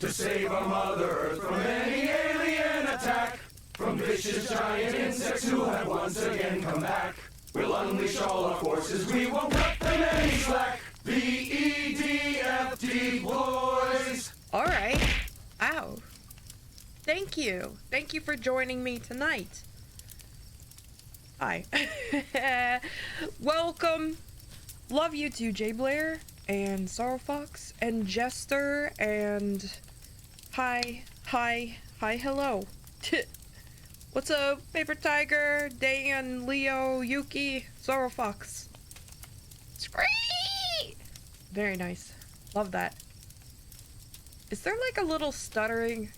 to save our Mother Earth from any alien attack, from vicious giant insects who have once again come back. We'll unleash all our forces, we won't cut them any slack. VEDFD boys! Alright. Ow. Thank you. Thank you for joining me tonight. Hi. Welcome. Love you too, Jay Blair, and Sorrow Fox, and Jester, and hi, hello. What's up, Paper Tiger, Dan, Leo, Yuki, Sorrow Fox. Screech! Very nice. Love that. Is there like a little stuttering?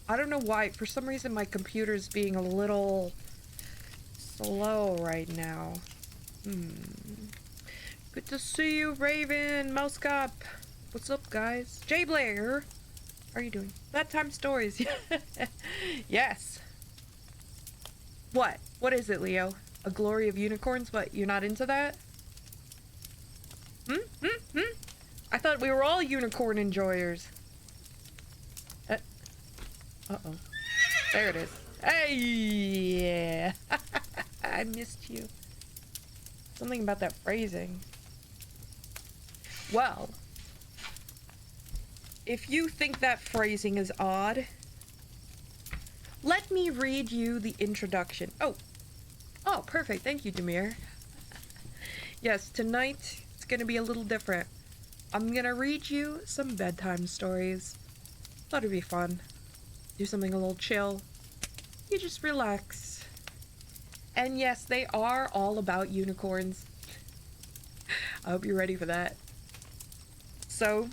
I don't know why. For some reason my computer's being a little slow right now. Good to see you, Raven, Mousecop. What's up, guys? Jay Blair. How are you doing? Bedtime stories. Yes. What? What is it, Leo? A glory of unicorns? What, you're not into that? I thought we were all unicorn enjoyers. Uh-oh. There it is. Hey, yeah. I missed you. Something about that phrasing. Well, if you think that phrasing is odd, let me read you the introduction. Oh, perfect. Thank you, Demir. Yes, tonight it's gonna be a little different. I'm gonna read you some bedtime stories. Thought it'd be fun. Do something a little chill. You just relax. And yes, they are all about unicorns. I hope you're ready for that. So,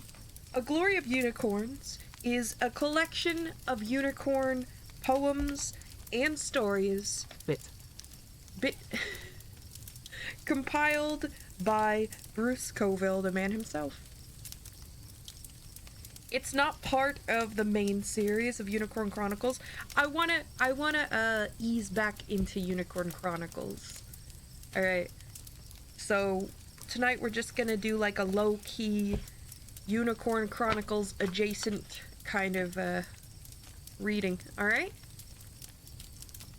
A Glory of Unicorns is a collection of unicorn poems and stories compiled by Bruce Coville, the man himself. It's not part of the main series of Unicorn Chronicles. I wanna ease back into Unicorn Chronicles. Alright. So tonight we're just gonna do like a low-key Unicorn Chronicles adjacent kind of reading. Alright?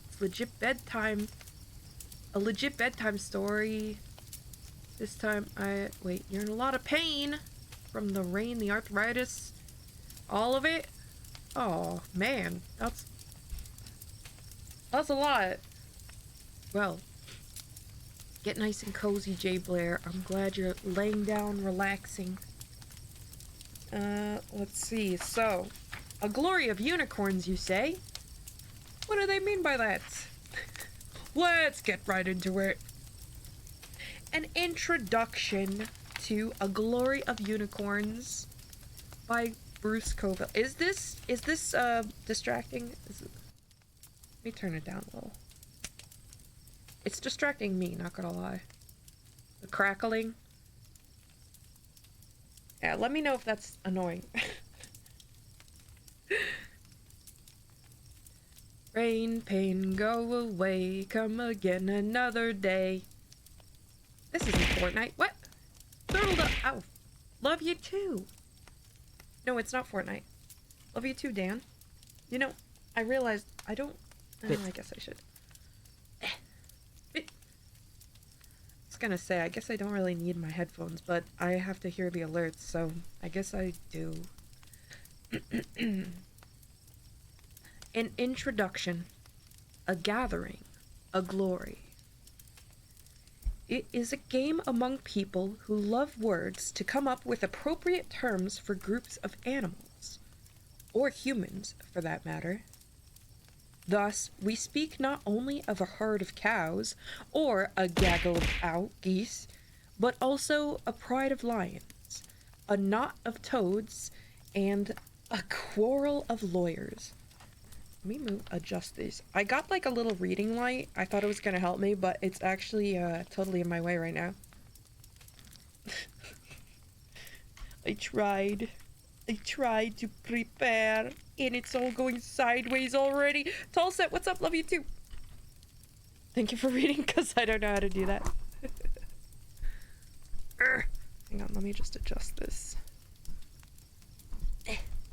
It's legit bedtime. A legit bedtime story. This time wait, you're in a lot of pain from the rain, the arthritis. All of it? Oh, man. That's a lot. Well, get nice and cozy, Jay Blair. I'm glad you're laying down, relaxing. Let's see. So, A Glory of Unicorns, you say? What do they mean by that? Let's get right into it. An introduction to A Glory of Unicorns by Bruce Coville. Is this distracting? Let me turn it down a little. It's distracting me, not gonna lie. The crackling. Yeah, let me know if that's annoying. Rain, pain, go away, come again another day. This isn't Fortnite. What? Turtled up. Ow. Love you too. No, it's not Fortnite. Love you too, Dan. You know, I realized I don't... I guess I should. I was gonna say, I guess I don't really need my headphones, but I have to hear the alerts, so I guess I do. An introduction. A gathering. A glory. It is a game among people who love words to come up with appropriate terms for groups of animals, or humans for that matter. Thus, we speak not only of a herd of cows, or a gaggle of geese, but also a pride of lions, a knot of toads, and a quarrel of lawyers. Let me adjust these. I got like a little reading light. I thought it was gonna help me, but it's actually totally in my way right now. I tried to prepare, and it's all going sideways already. Tallset, what's up? Love you too. Thank you for reading, because I don't know how to do that. Hang on, let me just adjust this.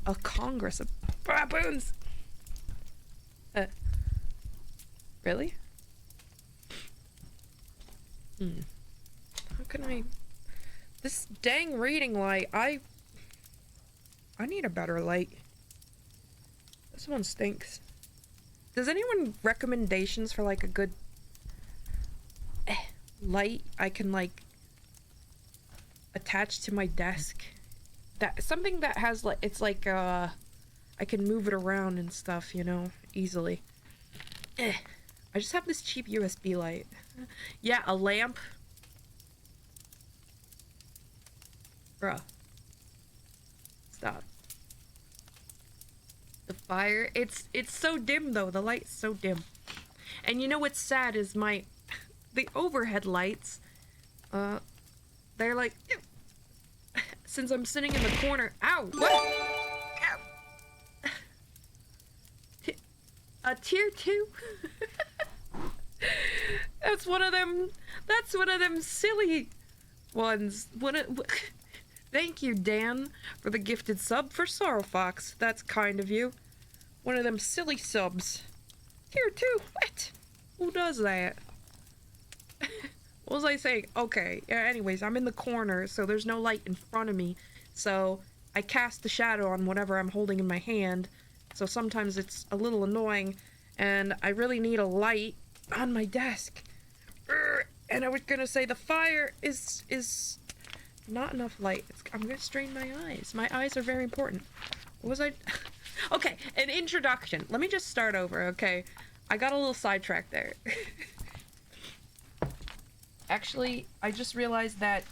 a congress of baboons. Really? How can I... This dang reading light, I need a better light. This one stinks. Does anyone recommendations for like a good light I can like attach to my desk? That something that has like, it's like I can move it around and stuff, you know, easily. I just have this cheap USB light. Yeah, a lamp. Bruh. Stop. The fire, it's so dim though. The light's so dim. And you know what's sad is the overhead lights, they're like, since I'm sitting in the corner, ow, what? Ow. A tier 2? That's one of them silly ones. Thank you, Dan, for the gifted sub for Sorrow Fox. That's kind of you. One of them silly subs. Tier 2? What? Who does that? What was I saying? Okay, yeah, anyways, I'm in the corner, so there's no light in front of me. So I cast the shadow on whatever I'm holding in my hand. So sometimes it's a little annoying, and I really need a light on my desk. And I was gonna say the fire is not enough light. I'm gonna strain my eyes. My eyes are very important. What was I? Okay, an introduction. Let me just start over, okay? I got a little sidetracked there. Actually, I just realized that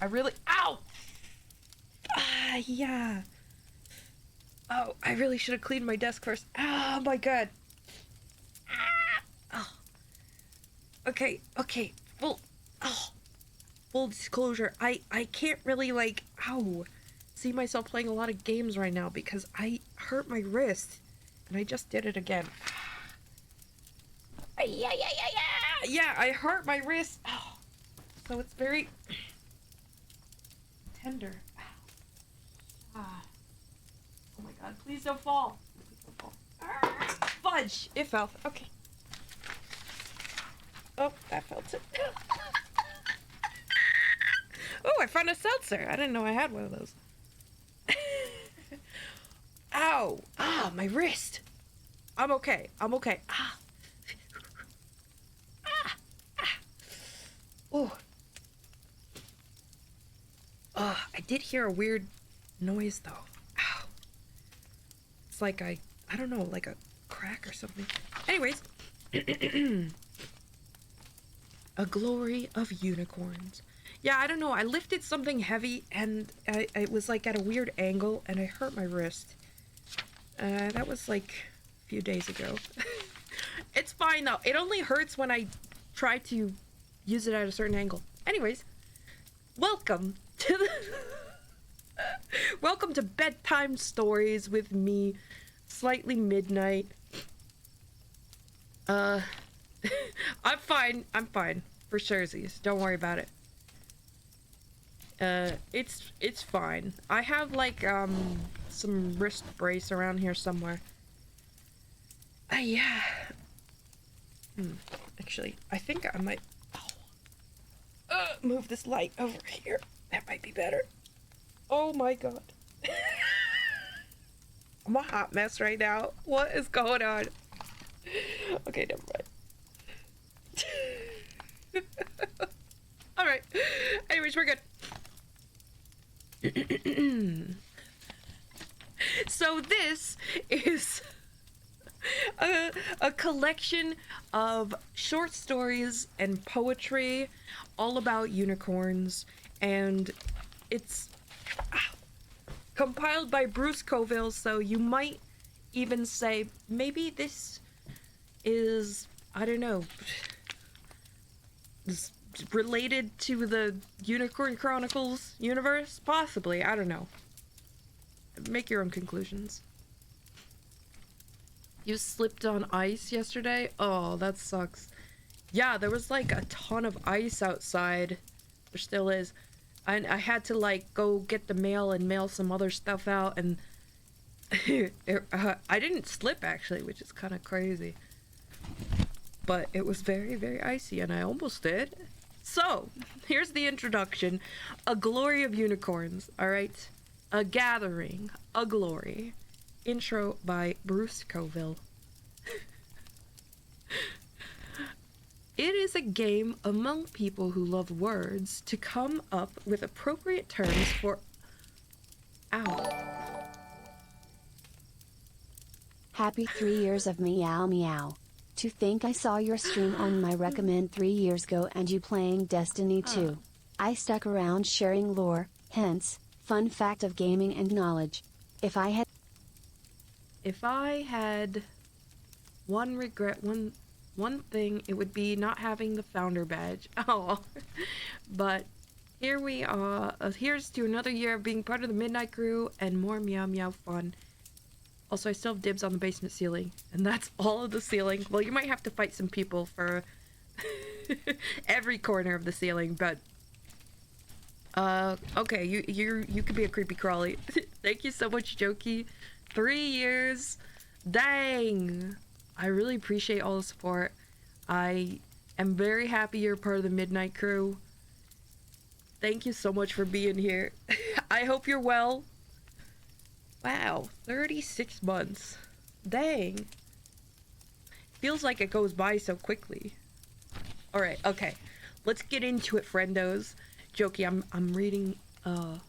I really... Ow! Yeah. Oh, I really should have cleaned my desk first. Oh my god. Oh. Okay. Full disclosure, I can't really, like, see myself playing a lot of games right now because I hurt my wrist. And I just did it again. Yeah, I hurt my wrist. Oh. So it's very tender. Oh my god, please don't fall. Please don't fall. Fudge! It fell. Okay. Oh, that felt it. Oh, I found a seltzer. I didn't know I had one of those. Ow! Ah, my wrist. I'm okay. Ah. Oh. I did hear a weird noise though. Ow. It's like I don't know, like a crack or something. Anyways. A glory of unicorns. Yeah, I don't know. I lifted something heavy and it was like at a weird angle and I hurt my wrist. That was like a few days ago. It's fine though. It only hurts when I try to use it at a certain angle. Anyways, welcome to welcome to bedtime stories with me, Slightly Midnight. I'm fine for surezies. Don't worry about it. It's fine. I have like some wrist brace around here somewhere. Yeah. Actually, I think I might move this light over here. That might be better. Oh my god. I'm a hot mess right now. What is going on? Okay, never mind. Alright. Anyways, we're good. So this is a collection of short stories and poetry all about unicorns, and it's compiled by Bruce Coville, so you might even say maybe this is, I don't know, related to the Unicorn Chronicles universe? Possibly, I don't know. Make your own conclusions. You slipped on ice yesterday? Oh, that sucks. Yeah, there was like a ton of ice outside. There still is. And I had to like go get the mail and mail some other stuff out, and I didn't slip actually, which is kind of crazy. But it was very, very icy, and I almost did. So, here's the introduction. A Glory of Unicorns, alright? A Gathering, a Glory. Intro by Bruce Coville. It is a game among people who love words to come up with appropriate terms for... Ow. Happy 3 years of meow meow. To think I saw your stream on my recommend 3 years ago and you playing Destiny 2. I stuck around sharing lore, hence, fun fact of gaming and knowledge. If I had one regret, one thing, it would be not having the founder badge. Oh, but here we are. Here's to another year of being part of the Midnight Crew and more meow meow fun. Also, I still have dibs on the basement ceiling, and that's all of the ceiling. Well, you might have to fight some people for every corner of the ceiling, but okay, you could be a creepy crawly. Thank you so much, Jokey. 3 years, dang! I really appreciate all the support. I am very happy you're part of the Midnight Crew. Thank you so much for being here. I hope you're well. Wow, 36 months. Dang. Feels like it goes by so quickly. Alright, okay. Let's get into it, friendos. Jokey, I'm reading A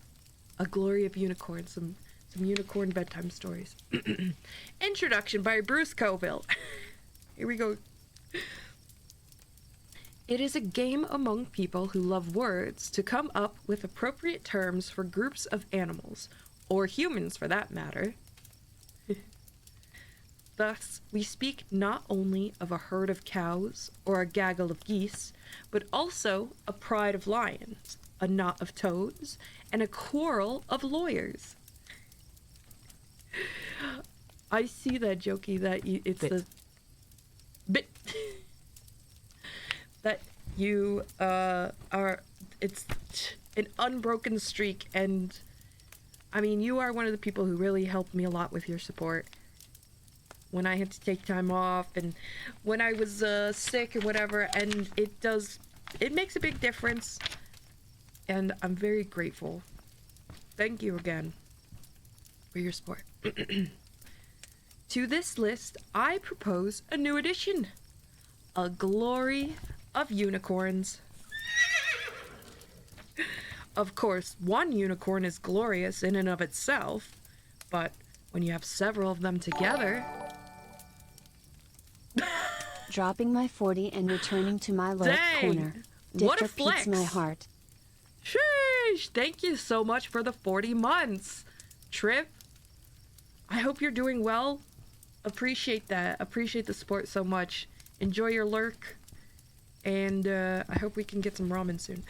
Glory of Unicorns, some unicorn bedtime stories. Introduction by Bruce Coville. Here we go. It is a game among people who love words to come up with appropriate terms for groups of animals, or humans for that matter. Thus, we speak not only of a herd of cows or a gaggle of geese, but also a pride of lions, a knot of toads, and a quarrel of lawyers. I see that, Jokey, that it's the bit that you are. It's an unbroken streak, and I mean, you are one of the people who really helped me a lot with your support when I had to take time off and when I was sick and whatever, and it makes a big difference, and I'm very grateful. Thank you again for your support. To this list, I propose a new addition. A Glory of Unicorns. Of course, one unicorn is glorious in and of itself, but when you have several of them together... Dropping my 40 and returning to my left corner. What a Dictor flex! Pete's my heart. Sheesh! Thank you so much for the 40 months, Trip. I hope you're doing well. Appreciate that. Appreciate the support so much. Enjoy your lurk, and I hope we can get some ramen soon.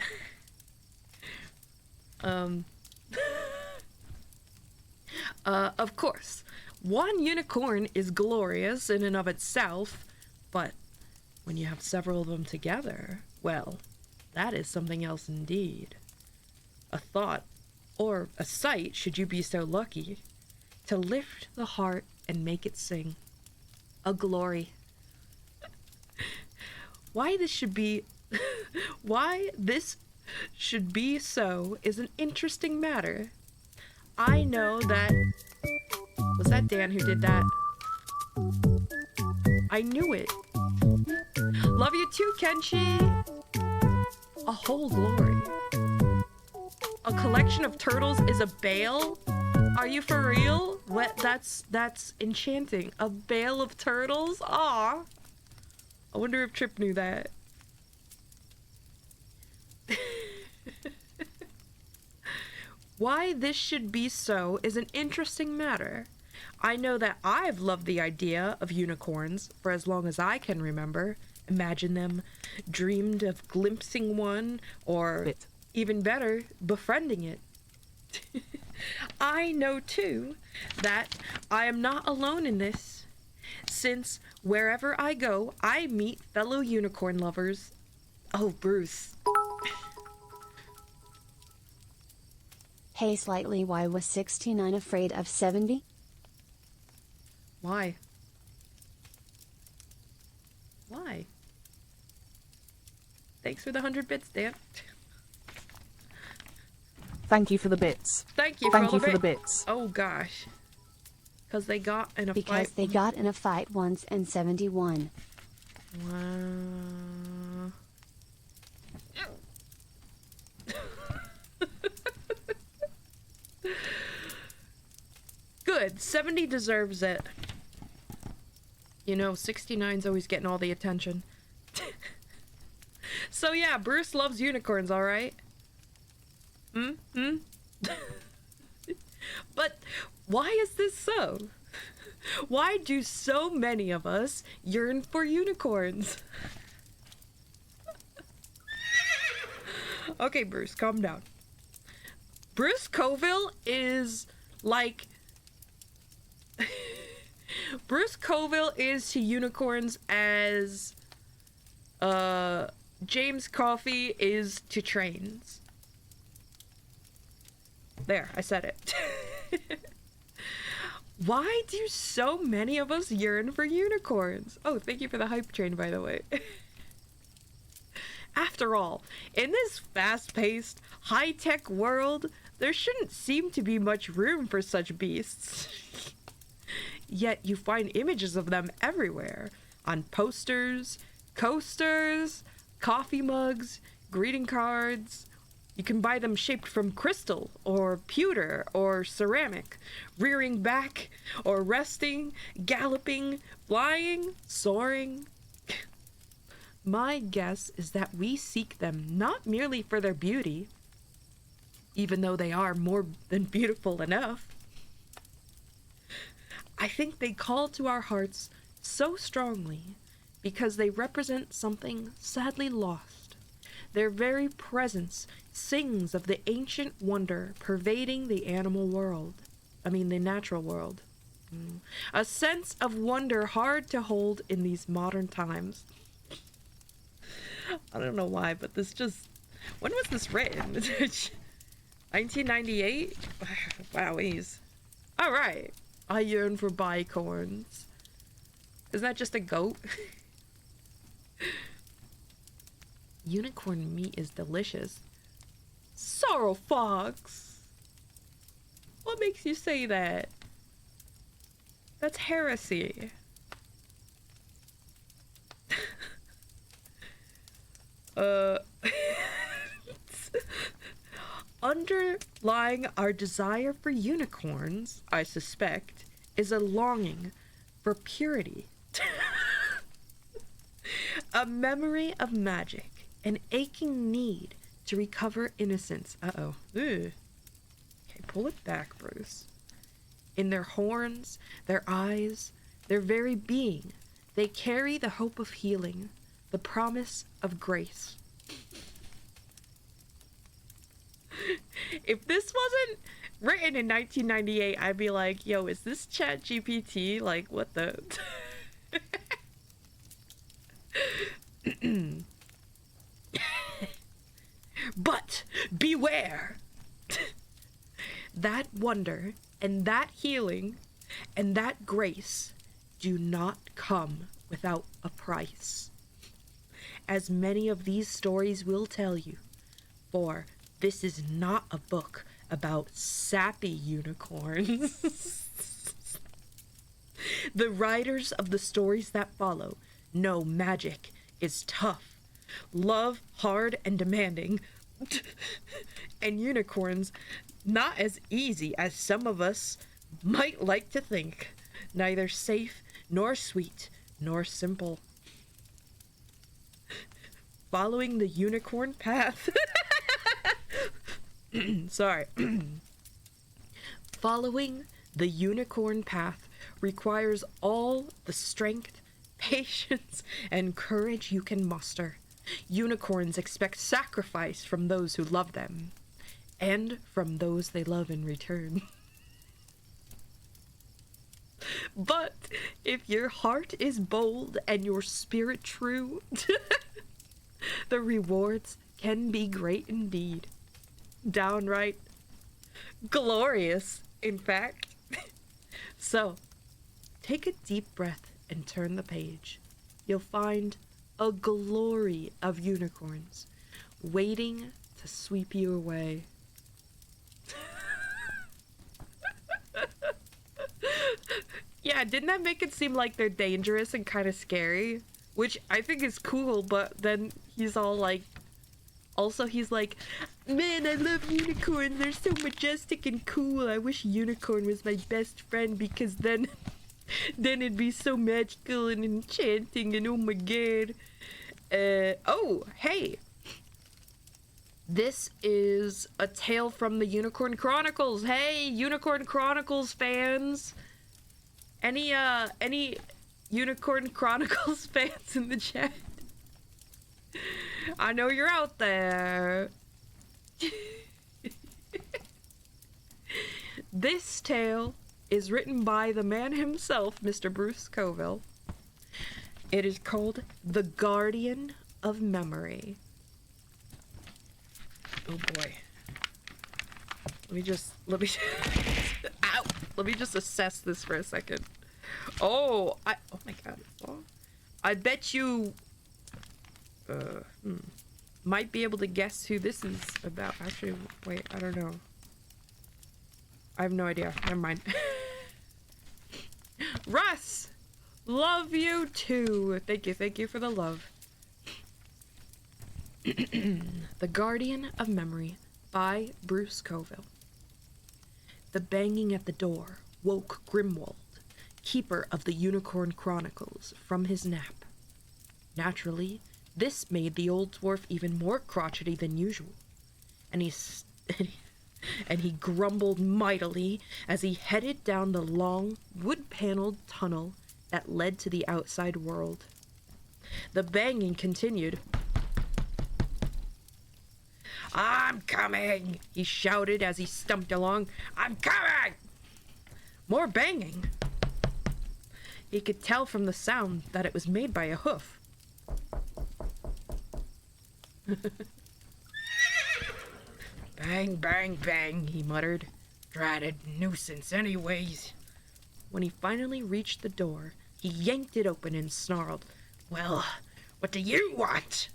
Of course, one unicorn is glorious in and of itself, but when you have several of them together, well, that is something else indeed. A thought, or a sight, should you be so lucky, to lift the heart and make it sing. A glory. Why this should be so is an interesting matter. I know that... Was that Dan who did that? I knew it. Love you too, Kenshi! A whole glory. A collection of turtles is a bale? Are you for real? What? That's enchanting. A bale of turtles? Aw. I wonder if Trip knew that. Why this should be so is an interesting matter. I know that I've loved the idea of unicorns for as long as I can remember. Imagine them, dreamed of glimpsing one, or even better, befriending it. I know too that I am not alone in this, since wherever I go, I meet fellow unicorn lovers. Oh, Bruce. Hey, slightly, why was 69 afraid of 70? Why? Why? Thanks for the 100 bits, Dan. Thank you for the bits. Thank you Thank for you the for the bit. bits. Oh gosh. Because they got in a Because fight. they got in a fight once and 71. Wow. Good. 70 deserves it. You know, 69's always getting all the attention. So yeah, Bruce loves unicorns, alright? But why is this so? Why do so many of us yearn for unicorns? Okay, Bruce, calm down. Bruce Coville is like... Bruce Coville is to unicorns as... James Coffey is to trains. There, I said it. Why do so many of us yearn for unicorns? Oh, thank you for the hype train, by the way. After all, in this fast-paced, high-tech world, there shouldn't seem to be much room for such beasts. Yet you find images of them everywhere, on posters, coasters, coffee mugs, greeting cards. You can buy them shaped from crystal, or pewter, or ceramic, rearing back, or resting, galloping, flying, soaring. My guess is that we seek them not merely for their beauty, even though they are more than beautiful enough. I think they call to our hearts so strongly because they represent something sadly lost. Their very presence sings of the ancient wonder pervading the animal world. The natural world. A sense of wonder hard to hold in these modern times. I don't know why, but this just... When was this written? 1998? Wowies. Alright. I yearn for bicorns. Isn't that just a goat? Unicorn meat is delicious. Sorrow Fox! What makes you say that? That's heresy. Underlying our desire for unicorns, I suspect, is a longing for purity. A memory of magic, an aching need to recover innocence. Uh-oh. Ugh. Okay, pull it back, Bruce. In their horns, their eyes, their very being, they carry the hope of healing, the promise of grace. If this wasn't written in 1998, I'd be like, yo, is this Chat GPT? Like, what the... But beware! That wonder and that healing and that grace do not come without a price. As many of these stories will tell you, for this is not a book about sappy unicorns. The writers of the stories that follow know magic is tough, love hard and demanding, and unicorns not as easy as some of us might like to think, neither safe nor sweet nor simple. Following the unicorn path. Sorry. Following the unicorn path requires all the strength, patience, and courage you can muster. Unicorns expect sacrifice from those who love them, and from those they love in return. But if your heart is bold and your spirit true, the rewards can be great indeed. Downright glorious, in fact. So, Take a deep breath and turn the page. You'll find a glory of unicorns waiting to sweep you away. Yeah, didn't that make it seem like they're dangerous and kind of scary? Which I think is cool, but then he's all like... Also, he's like, man, I love unicorns. They're so majestic and cool. I wish unicorn was my best friend because then... then it'd be so magical and enchanting and oh my god. Oh, hey. This is a tale from the Unicorn Chronicles. Hey, Unicorn Chronicles fans. Any Unicorn Chronicles fans in the chat? I know you're out there. This tale is written by the man himself, Mr. Bruce Coville. It is called The Guardian of Memory. Oh boy. Let me ow! Let me just assess this for a second. Oh my god. Oh, I bet you might be able to guess who this is about. Actually, wait, I don't know. I have no idea. Never mind. Russ! Love you too. Thank you for the love. The Guardian of Memory by Bruce Coville. The banging at the door woke Grimwald, keeper of the Unicorn Chronicles, from his nap. Naturally, this made the old dwarf even more crotchety than usual, and he grumbled mightily as he headed down the long, wood-paneled tunnel that led to the outside world. The banging continued. "I'm coming!" he shouted as he stumped along. "I'm coming!" More banging. He could tell from the sound that it was made by a hoof. "Bang, bang, bang," he muttered. "Dratted nuisance anyways." When he finally reached the door, he yanked it open and snarled, "Well, what do you want?"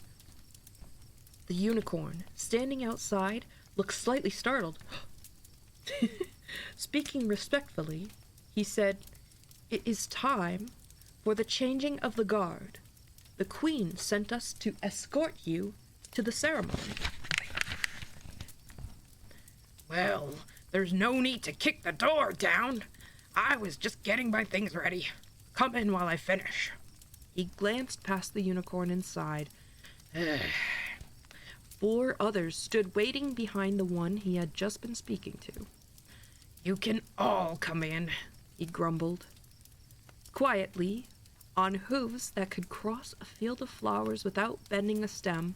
The unicorn, standing outside, looked slightly startled. Speaking respectfully, he said, "It is time for the changing of the guard. The queen sent us to escort you to the ceremony." "Well, there's no need to kick the door down. I was just getting my things ready. Come in while I finish." He glanced past the unicorn inside. 4 others stood waiting behind the one he had just been speaking to. "You can all come in," he grumbled. Quietly, on hooves that could cross a field of flowers without bending a stem,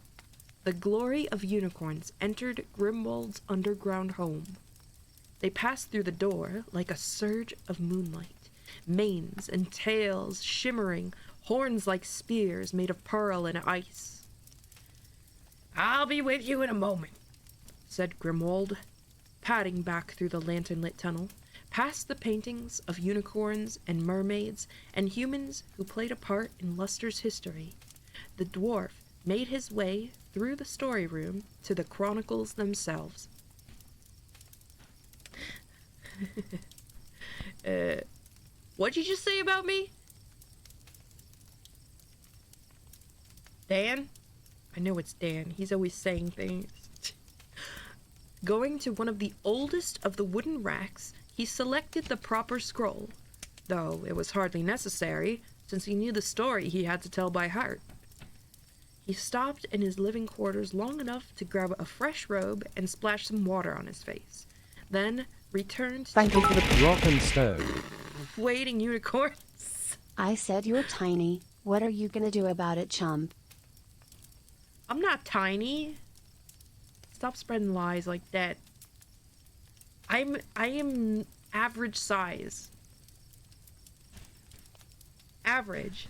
the glory of unicorns entered Grimwald's underground home. They passed through the door like a surge of moonlight, manes and tails shimmering, horns like spears made of pearl and ice. "I'll be with you in a moment," said Grimwald, padding back through the lantern-lit tunnel, past the paintings of unicorns and mermaids and humans who played a part in Luster's history. The dwarf made his way through the story room to the chronicles themselves. What'd you just say about me? Dan? I know it's Dan. He's always saying things. Going to one of the oldest of the wooden racks, he selected the proper scroll, though it was hardly necessary, since he knew the story he had to tell by heart. He stopped in his living quarters long enough to grab a fresh robe and splash some water on his face, then returned Thank you for the Rock and stone. waiting unicorns. I said you're tiny. What are you gonna do about it, chump? I'm not tiny. Stop spreading lies like that. I am average size. Average.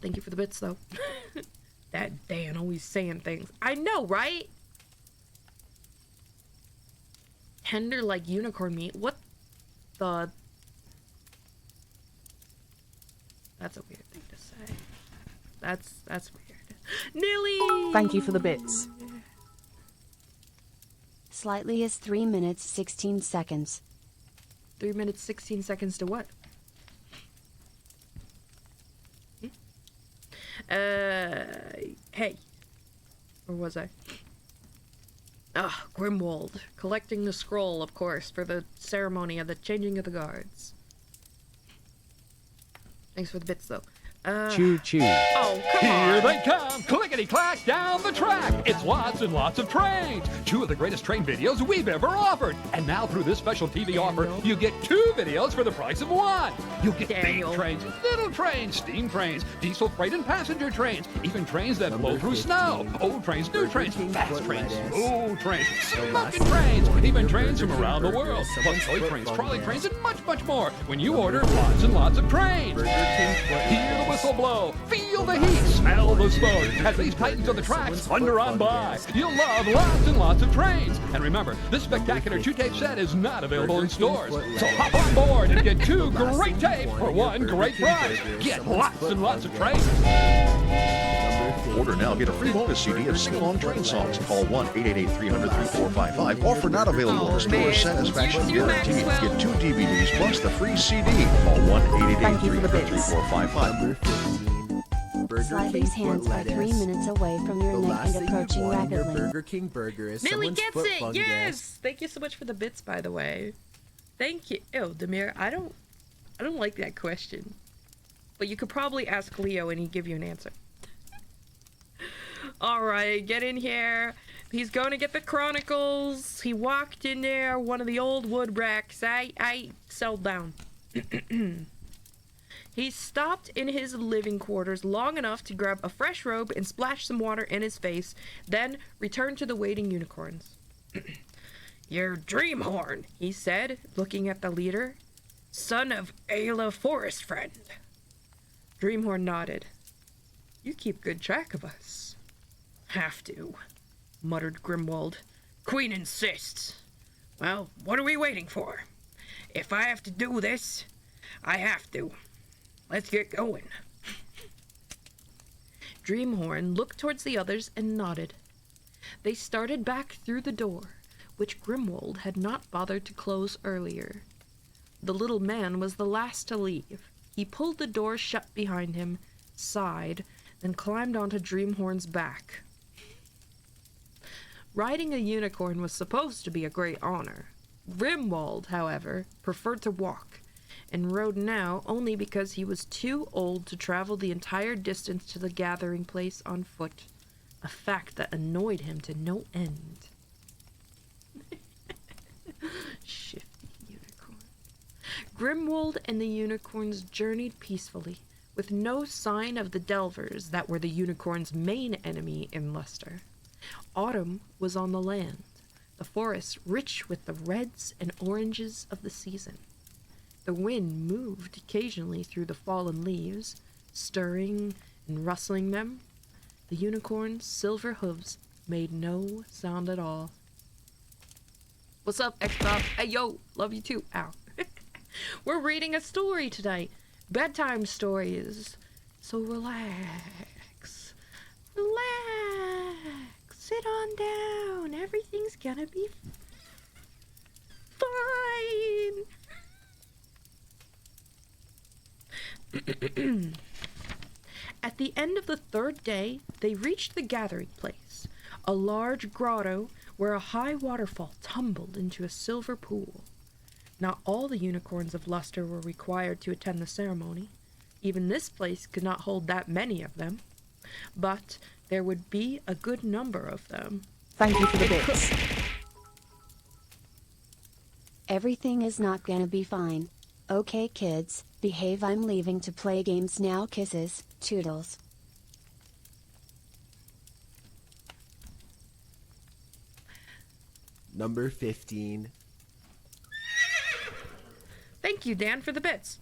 Thank you for the bits, though. That Dan always saying things. I know, right? Tender like unicorn meat. What the... That's a weird thing to say. That's weird. Nilly! Thank you for the bits. Slightly is 3 minutes 16 seconds. 3 minutes 16 seconds to what? Hey. Or was I? Ah, Grimwald. Collecting the scroll, of course, for the ceremony of the changing of the guards. Thanks for the bits, though. Choo choo. Oh, come Here on! they come, clickety-clack down the track. It's lots and lots of trains. 2 of the greatest train videos we've ever offered. And now through this special TV offer, you get 2 videos for the price of 1. You'll get Daniel. big trains, little trains, steam trains, diesel freight and passenger trains, even trains that blow through snow, old trains, new trains, fast trains, smooth trains, smoking trains, even trains from around the world, plus toy trains, trolley trains, and much, much more when you order lots and lots of trains. Hear the whistle blow, feel the heat, smell the smoke, as these titans of the tracks thunder on by. You'll love lots and lots of trains. And remember, this spectacular 2-tape set is not available in stores. So hop on board and get 2 great tapes for 1 great price. Get lots and lots of trains. Order now, get a free bonus CD of sing-along train songs. Call 1-888-300-3455. Offer not available. Oh, Store man. satisfaction You too, guaranteed. Maxwell. Get 2 DVDs plus the free CD. Call Thank you for the bits. 1-888-300-3455. Slightly's hands are 3 minutes away from your neck and approaching rapidly. Burger King burger is Nilly someone's gets foot it! plugged in Yes! Thank you so much for the bits, by the way. Thank you. Ew, Demir, I don't like that question. But you could probably ask Leo and he'd give you an answer. Alright, get in here. He's going to get the Chronicles. He walked in there, one of the old wood racks. I settled down. He stopped in his living quarters long enough to grab a fresh robe and splash some water in his face, then returned to the waiting unicorns. Your Dreamhorn, he said, looking at the leader. Son of Ayla Forest Friend. Dreamhorn nodded. You keep good track of us. Have to, muttered Grimwald. Queen insists. Well, what are we waiting for? If I have to do this, I have to. Let's get going. Dreamhorn looked towards the others and nodded. They started back through the door, which Grimwald had not bothered to close earlier. The little man was the last to leave. He pulled the door shut behind him, sighed, then climbed onto Dreamhorn's back. Riding a unicorn was supposed to be a great honor. Grimwald, however, preferred to walk, and rode now only because he was too old to travel the entire distance to the gathering place on foot, a fact that annoyed him to no end. Shifty unicorn. Grimwald and the unicorns journeyed peacefully, with no sign of the Delvers that were the unicorn's main enemy in Luster. Autumn was on the land, the forest rich with the reds and oranges of the season. The wind moved occasionally through the fallen leaves, stirring and rustling them. The unicorn's silver hooves made no sound at all. What's up, X-Pop? Hey, yo, love you too. Ow. We're reading a story tonight. Bedtime stories. So relax. Relax. Sit on down. Everything's gonna be fine. At the end of the 3rd day, they reached the gathering place, a large grotto where a high waterfall tumbled into a silver pool. Not all the unicorns of Luster were required to attend the ceremony. Even this place could not hold that many of them. But there would be a good number of them. Thank you for the bits. Everything is not gonna be fine. Okay kids, behave. I'm leaving to play games now. Kisses, toodles. Number 15. Thank you, Dan, for the bits.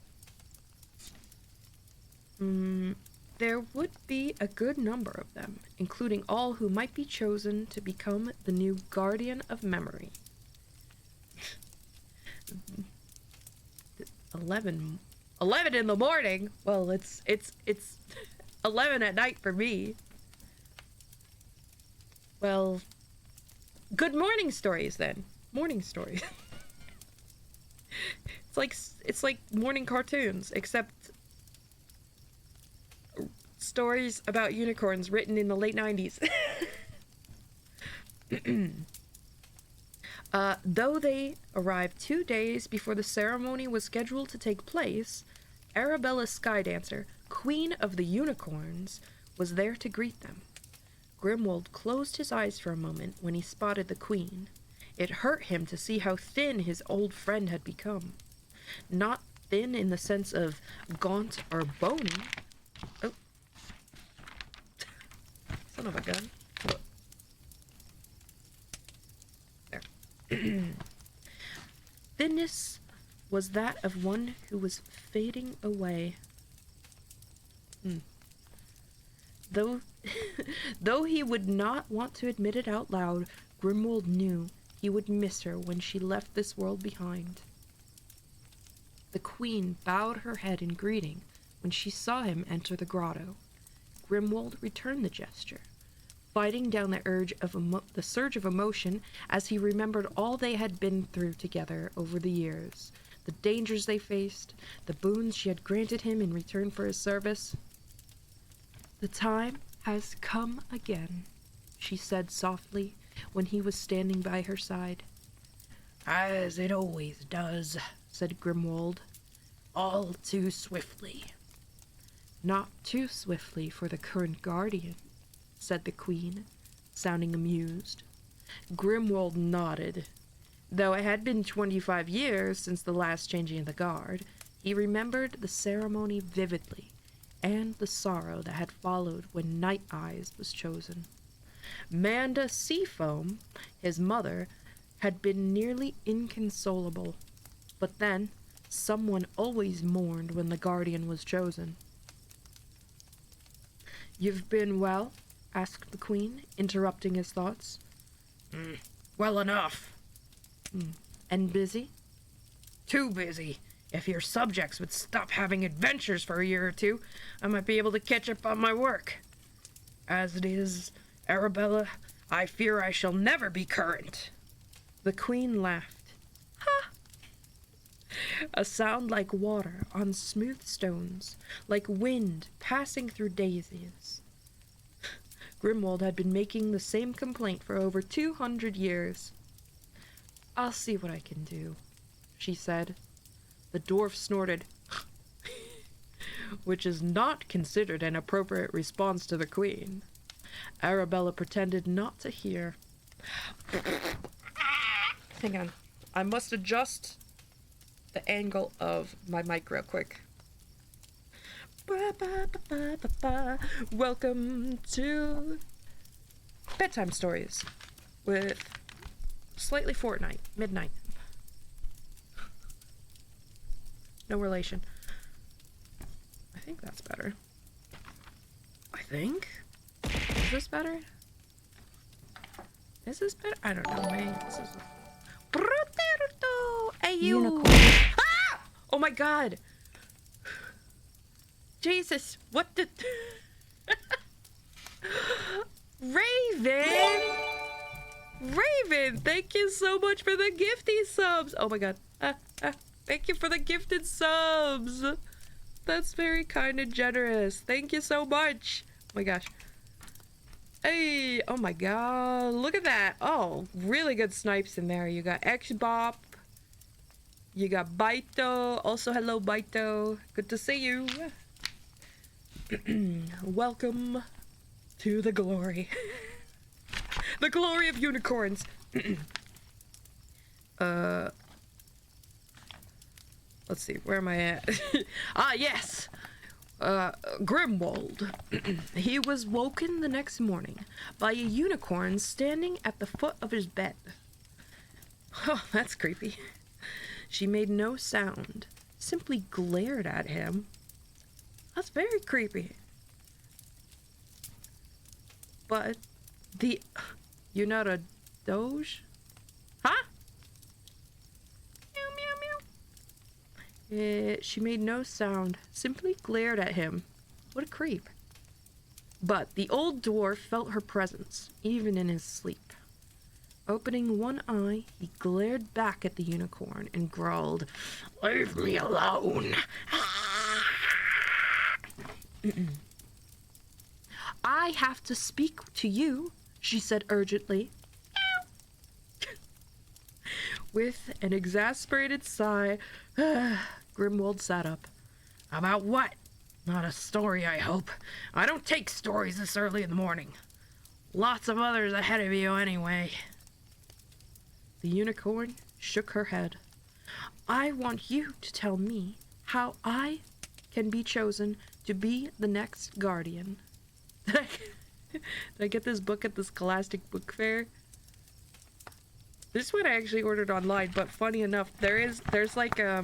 There would be a good number of them, including all who might be chosen to become the new Guardian of Memory. 11 11 in the morning. Well, it's 11 at night for me. Well, good morning stories then. Morning stories. It's like morning cartoons, except stories about unicorns written in the late 90s. Though they arrived 2 days before the ceremony was scheduled to take place, Arabella Skydancer, Queen of the Unicorns, was there to greet them. Grimwald closed his eyes for a moment when he spotted the Queen. It hurt him to see how thin his old friend had become. Not thin in the sense of gaunt or bony. Oh. Son of a gun. There. Thinness was that of one who was fading away. Though he would not want to admit it out loud, Grimwald knew he would miss her when she left this world behind. The Queen bowed her head in greeting when she saw him enter the grotto. Grimwald returned the gesture, fighting down the surge of emotion as he remembered all they had been through together over the years, the dangers they faced, the boons she had granted him in return for his service. "The time has come again," she said softly when he was standing by her side. "As it always does," said Grimwald. "All too swiftly." "Not too swiftly for the current guardian," said the Queen, sounding amused. Grimwald nodded. Though it had been 25 years since the last changing of the guard, he remembered the ceremony vividly, and the sorrow that had followed when Night Eyes was chosen. Manda Seafoam, his mother, had been nearly inconsolable, but then someone always mourned when the guardian was chosen. "You've been well?" asked the Queen, interrupting his thoughts. Well enough." "And busy?" "Too busy. If your subjects would stop having adventures for a year or two, I might be able to catch up on my work. As it is, Arabella, I fear I shall never be current." The Queen laughed. "Ha!" A sound like water on smooth stones, like wind passing through daisies. Grimwald had been making the same complaint for over 200 years. "I'll see what I can do," she said. The dwarf snorted, which is not considered an appropriate response to the Queen. Arabella pretended not to hear. Hang on. I must adjust the angle of my mic real quick. Welcome to Bedtime Stories with slightly midnight. No relation. I think that's better. I think? Is this better? Is this better? I don't know. Wait, this is... Hey, you! Unicorn. Ah! Oh my god! Jesus, what the... Raven! Raven, thank you so much for the gifty subs! Oh my god. Thank you for the gifted subs! That's very kind and generous. Thank you so much. Oh my gosh. Hey, oh my god. Look at that. Oh, really good snipes in there. You got Xbop. You got Baito. Also, hello, Baito. Good to see you. Welcome to the glory. The glory of unicorns. Let's see, where am I at? Yes! Grimwald. He was woken the next morning by a unicorn standing at the foot of his bed. Oh, that's creepy. She made no sound, simply glared at him. That's very creepy. But you're not a doge? Huh? Meow, meow, meow. She made no sound, simply glared at him. What a creep. But the old dwarf felt her presence, even in his sleep. Opening one eye, he glared back at the unicorn and growled, "Leave me alone." "I have to speak to you," she said urgently. With an exasperated sigh, Grimwald sat up. "About what? Not a story, I hope. I don't take stories this early in the morning. Lots of others ahead of you anyway." The unicorn shook her head. "I want you to tell me how I can be chosen to be the next guardian." Did I get this book at the Scholastic Book Fair? This one I actually ordered online, but funny enough, there's like a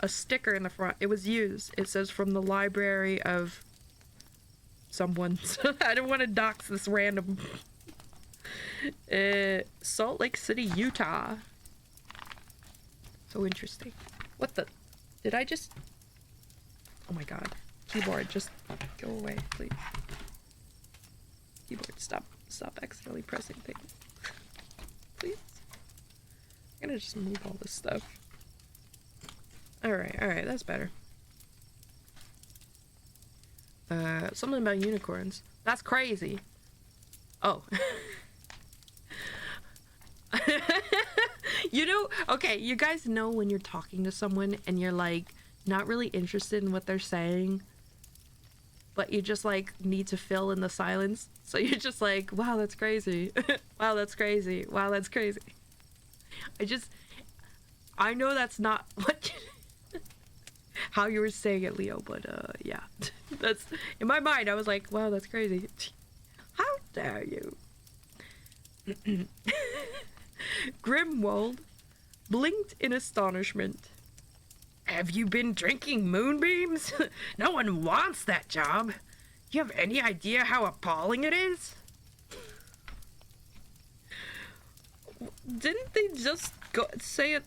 sticker in the front. It was used. It says from the library of someone. I don't want to dox this random. Salt Lake City, Utah. So interesting. What the? Did I just? Oh my god. Keyboard, just go away, please. Keyboard, stop accidentally pressing things. Please. I'm gonna just move all this stuff. Alright, that's better. Something about unicorns. That's crazy. Oh. You know, okay, you guys know when you're talking to someone and you're like not really interested in what they're saying, but you just like need to fill in the silence. So you're just like, wow, that's crazy. Wow, that's crazy. Wow, that's crazy. I know that's not what how you were saying it, Leo, but yeah. That's in my mind. I was like, wow, that's crazy. How dare you? Grimwald blinked in astonishment. "Have you been drinking moonbeams? No one wants that job. Do you have any idea how appalling it is?" Didn't they just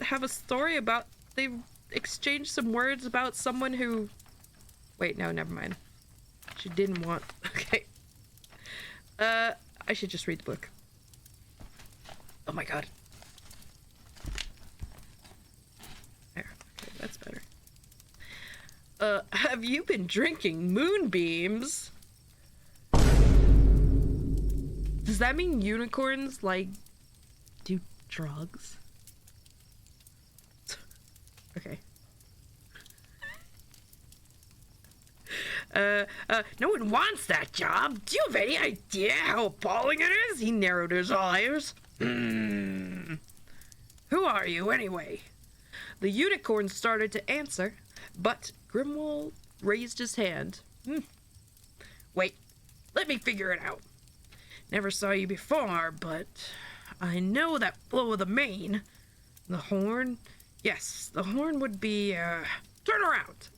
have a story about they exchanged some words about someone who... Wait, no, never mind. She didn't want... Okay. I should just read the book. Oh my god. There. Okay, that's better. Have you been drinking moonbeams? Does that mean unicorns, like, do drugs? Okay. No one wants that job. Do you have any idea how appalling it is? He narrowed his eyes. Who are you, anyway? The unicorn started to answer, but Grimwald raised his hand. Wait, let me figure it out. Never saw you before, but I know that blow of the mane. The horn? Yes, the horn would be, turn around.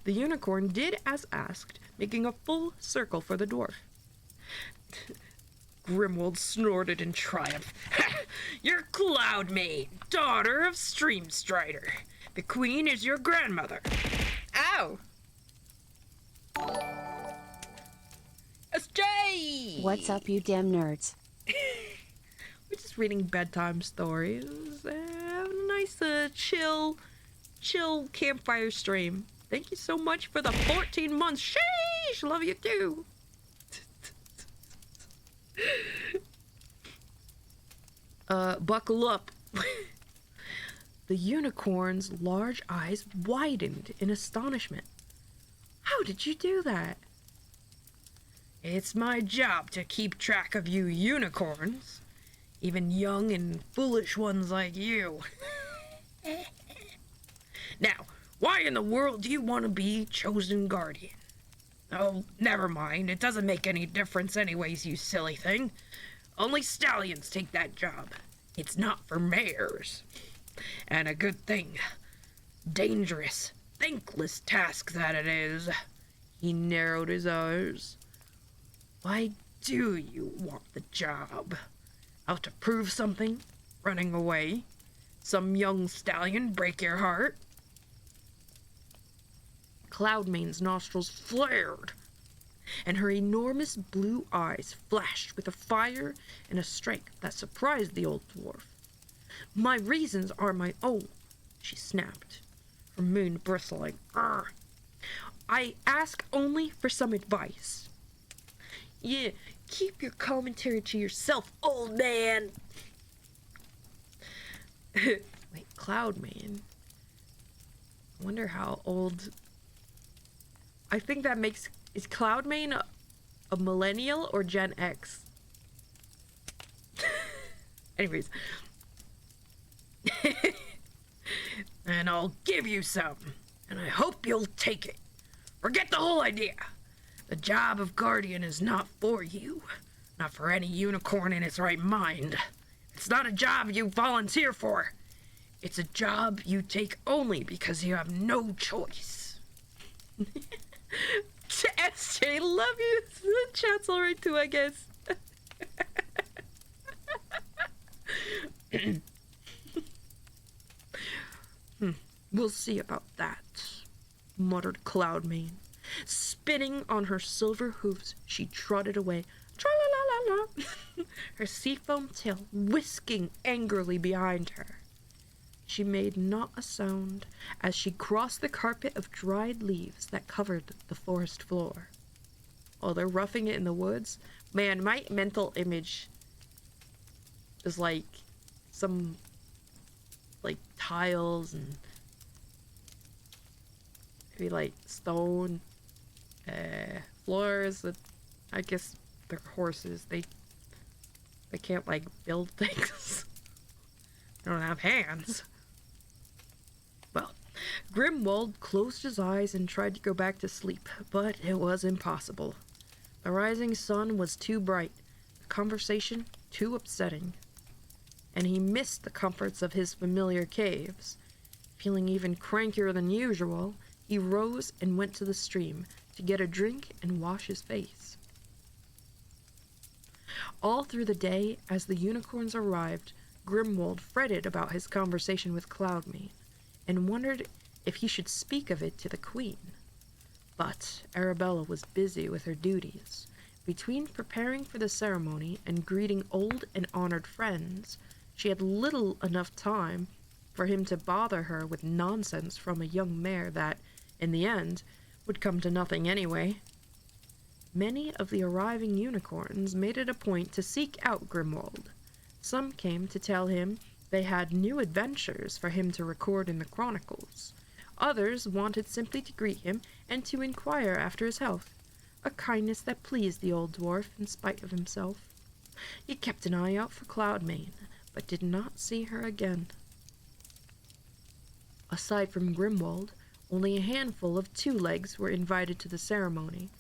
The unicorn did as asked, making a full circle for the dwarf. Grimwald snorted in triumph. You're Cloudmaid, daughter of Streamstrider. The queen is your grandmother. Ow! SJ! What's up, you damn nerds? We're just reading bedtime stories. Have a nice, chill campfire stream. Thank you so much for the 14 months. Sheesh! Love you too. Buckle up. The unicorn's large eyes widened in astonishment. How did you do that? It's my job to keep track of you unicorns. Even young and foolish ones like you. Now, why in the world do you want to be chosen guardian? Oh, never mind. It doesn't make any difference anyways, you silly thing. Only stallions take that job. It's not for mares. And a good thing. Dangerous, thankless task that it is. He narrowed his eyes. Why do you want the job? Out to prove something? Running away? some young stallion break your heart?" Cloudmane's nostrils flared, and her enormous blue eyes flashed with a fire and a strength that surprised the old dwarf. "My reasons are my own," she snapped, her mane bristling. "Arr! I ask only for some advice." "Yeah, keep your commentary to yourself, old man." Wait, Cloudmane. I wonder how old. I think that makes. Is Cloudmane a millennial or Gen X? Anyways. "And I'll give you some, and I hope you'll take it. Forget the whole idea. The job of guardian is not for you. Not for any unicorn in its right mind. It's not a job you volunteer for. It's a job you take only because you have no choice." SJ, love you. The chat's alright too, I guess. "We'll see about that," muttered Cloudmane. Spinning on her silver hooves, she trotted away. Tra-la-la-la-la. Her seafoam tail whisking angrily behind her. She made not a sound as she crossed the carpet of dried leaves that covered the forest floor. Oh, they're roughing it in the woods? Man, my mental image is like some like tiles and maybe like stone floors that I guess they're horses. They can't like build things. They don't have hands. Well, Grimwald closed his eyes and tried to go back to sleep, but it was impossible. The rising sun was too bright, the conversation too upsetting, and he missed the comforts of his familiar caves. Feeling even crankier than usual, he rose and went to the stream to get a drink and wash his face. All through the day, as the unicorns arrived, Grimwald fretted about his conversation with Cloudmane, and wondered if he should speak of it to the queen. But Arabella was busy with her duties. Between preparing for the ceremony and greeting old and honored friends, she had little enough time for him to bother her with nonsense from a young mare that, in the end, would come to nothing anyway. Many of the arriving unicorns made it a point to seek out Grimwald. Some came to tell him they had new adventures for him to record in the chronicles. Others wanted simply to greet him and to inquire after his health, a kindness that pleased the old dwarf in spite of himself. He kept an eye out for Cloudmane, but did not see her again. Aside from Grimwald, only a handful of two-legs were invited to the ceremony.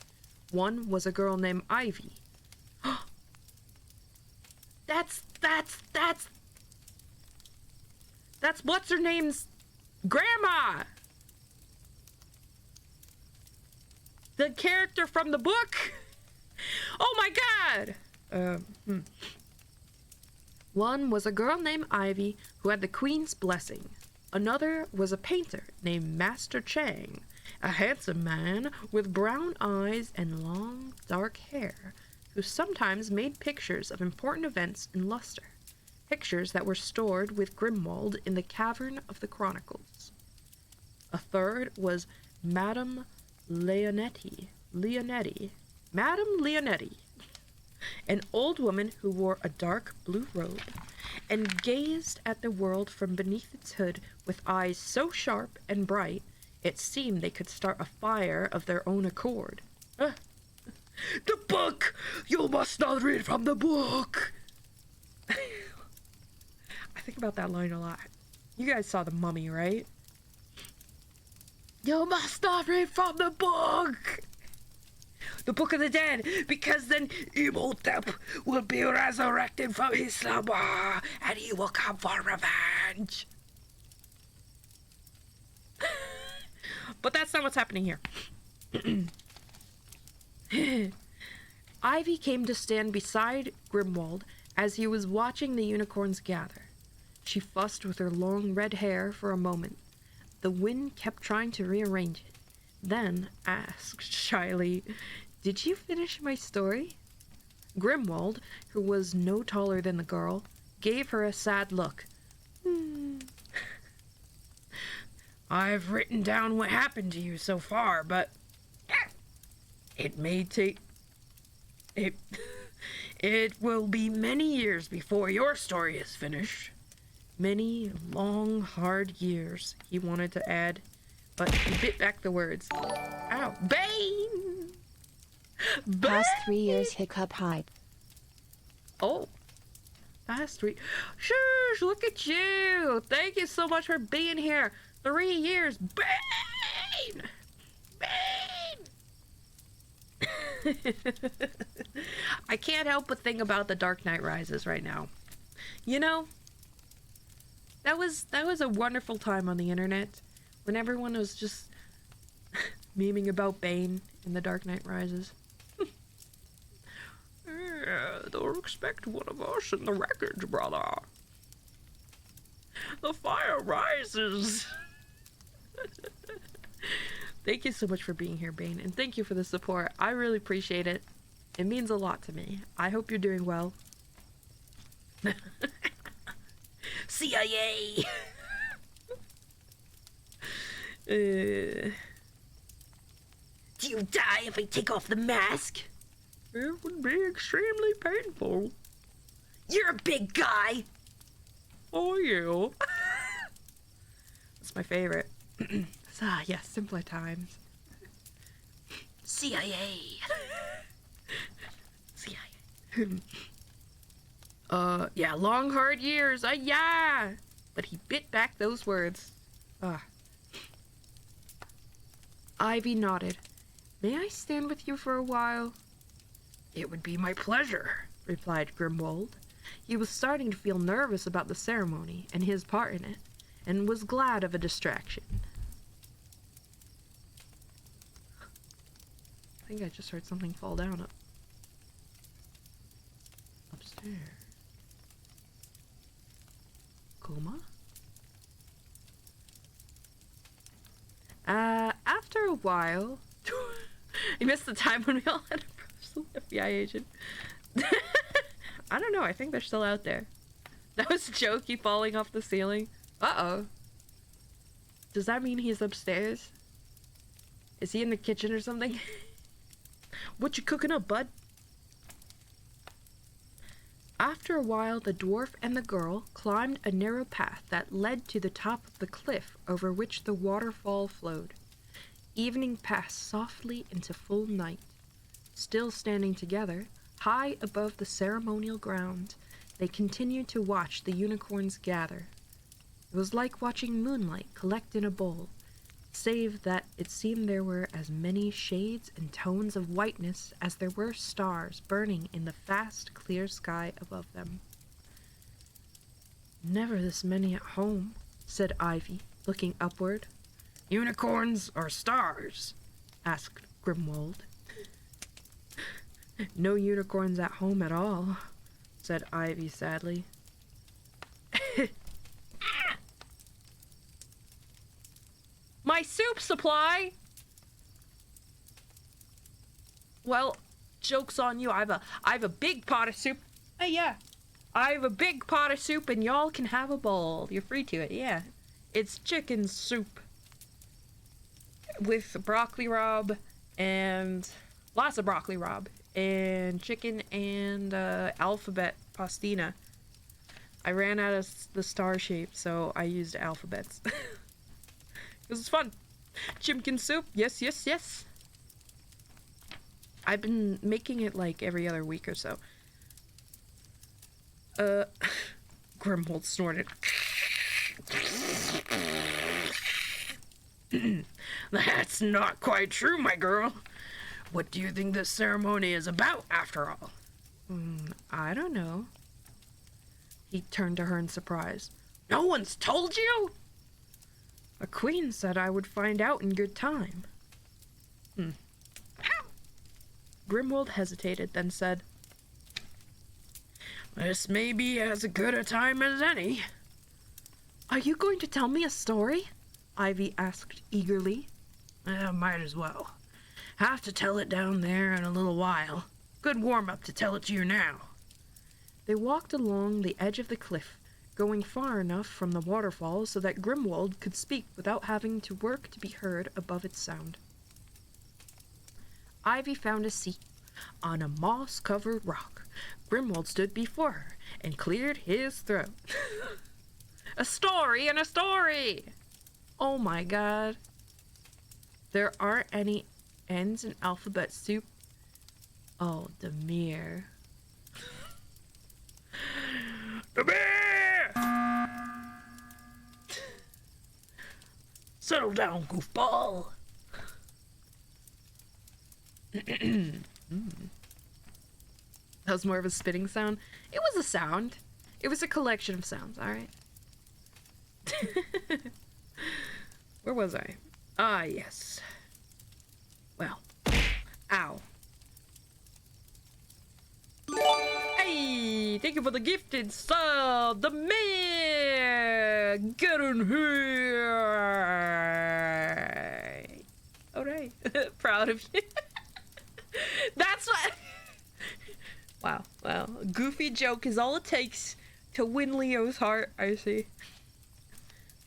One was a girl named Ivy. That's what's her name's grandma. The character from the book. Oh my god. One was a girl named Ivy who had the queen's blessing. Another was a painter named Master Chang, a handsome man with brown eyes and long, dark hair, who sometimes made pictures of important events in luster, pictures that were stored with Grimwald in the Cavern of the Chronicles. A third was Madame Leonetti, an old woman who wore a dark blue robe and gazed at the world from beneath its hood with eyes so sharp and bright it seemed they could start a fire of their own accord. The book! You must not read from the book! I think about that line a lot. You guys saw The Mummy, right? You must not read from the book! The Book of the Dead, because then Imhotep will be resurrected from his slumber, and he will come for revenge. But that's not what's happening here. Ivy came to stand beside Grimwald as he was watching the unicorns gather. She fussed with her long red hair for a moment. The wind kept trying to rearrange it, then asked shyly, "Did you finish my story?" Grimwald, who was no taller than the girl, gave her a sad look. "I've written down what happened to you so far, but it may take... It will be many years before your story is finished." Many long, hard years, he wanted to add, but he bit back the words. Ow. Bane! Past 3 years hiccup hype. Oh. Past 3... Shush, look at you! Thank you so much for being here. 3 years. Bane! Bane! I can't help but think about The Dark Knight Rises right now. You know, that was a wonderful time on the internet when everyone was just memeing about Bane in The Dark Knight Rises. Yeah, don't expect one of us in the wreckage, brother. The fire rises. Thank you so much for being here, Bane, and thank you for the support. I really appreciate it. It means a lot to me. I hope you're doing well. CIA! Do you die if I take off the mask? It would be extremely painful. You're a big guy! Oh, you. That's my favorite. Yeah, simpler times. CIA. CIA. Yeah, long hard years, yeah! But he bit back those words. Ivy nodded. May I stand with you for a while? It would be my pleasure, replied Grimwald. He was starting to feel nervous about the ceremony and his part in it, and was glad of a distraction. I think I just heard something fall down upstairs. Coma? After a while... You missed the time when we all had a personal FBI agent. I don't know, I think they're still out there. That was Jokey falling off the ceiling. Uh-oh. Does that mean he's upstairs? Is he in the kitchen or something? What you cooking up, bud? After a while, the dwarf and the girl climbed a narrow path that led to the top of the cliff over which the waterfall flowed. Evening passed softly into full night. Still standing together, high above the ceremonial ground, they continued to watch the unicorns gather. It was like watching moonlight collect in a bowl, save that it seemed there were as many shades and tones of whiteness as there were stars burning in the vast, clear sky above them. Never this many at home, said Ivy, looking upward. Unicorns or stars? Asked Grimwald. No unicorns at home at all, said Ivy sadly. My soup supply! Well, joke's on you. I have a big pot of soup. Hey, yeah. I have a big pot of soup and y'all can have a bowl. You're free to it, yeah. It's chicken soup. With broccoli rabe and lots of broccoli rabe. And chicken and alphabet pastina. I ran out of the star shape, so I used alphabets. This is fun. Chimkin soup. Yes, yes, yes. I've been making it like every other week or so. Grimwald snorted. That's not quite true, my girl. What do you think this ceremony is about, after all? I don't know. He turned to her in surprise. No one's told you? A queen said I would find out in good time. Grimwald hesitated, then said, This may be as good a time as any. Are you going to tell me a story? Ivy asked eagerly. Might as well. Have to tell it down there in a little while. Good warm-up to tell it to you now. They walked along the edge of the cliff, going far enough from the waterfall so that Grimwald could speak without having to work to be heard above its sound. Ivy found a seat on a moss-covered rock. Grimwald stood before her and cleared his throat. A story and a story! Oh my god. There aren't any N's in alphabet soup. Oh, Demir. Demir! Settle down, goofball. That was more of a spitting sound. It was a sound. It was a collection of sounds, alright? Where was I? Ah, yes. Well. Ow. Hey! Thank you for the gifted sub! The man! Get in here! Alright. Proud of you. That's what... Wow, wow. A goofy joke is all it takes to win Leo's heart, I see.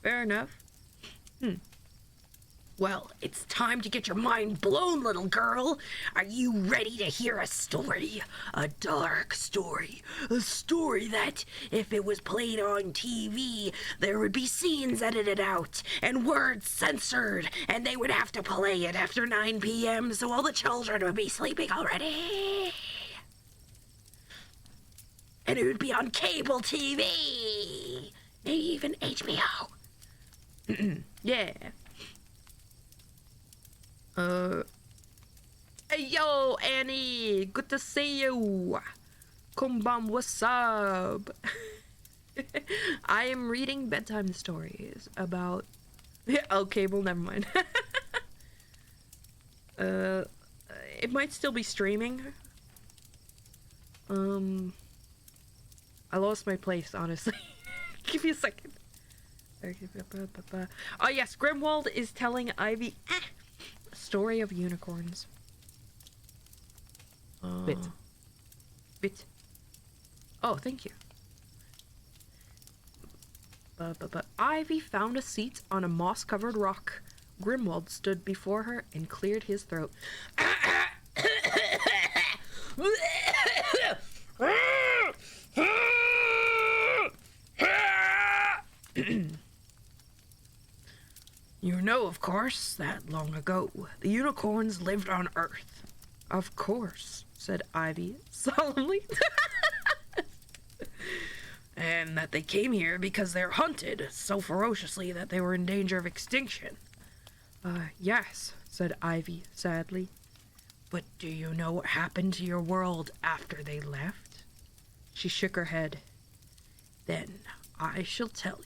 Fair enough. Well, it's time to get your mind blown, little girl. Are you ready to hear a story? A dark story. A story that, if it was played on TV, there would be scenes edited out and words censored, and they would have to play it after 9 p.m. so all the children would be sleeping already. And it would be on cable TV. Maybe even HBO. Yeah. Hey yo, Annie, good to see you. Kumbam, what's up? I am reading bedtime stories about... Oh, cable, never mind. It might still be streaming. I lost my place, honestly. Give me a second. Oh yes, Grimwald is telling Ivy a story of unicorns. Bit. Oh, thank you. Ivy found a seat on a moss-covered rock. Grimwald stood before her and cleared his throat. You know, of course, that long ago, the unicorns lived on Earth. Of course, said Ivy solemnly. And that they came here because they're hunted so ferociously that they were in danger of extinction. Yes, said Ivy sadly. But do you know what happened to your world after they left? She shook her head. Then I shall tell you.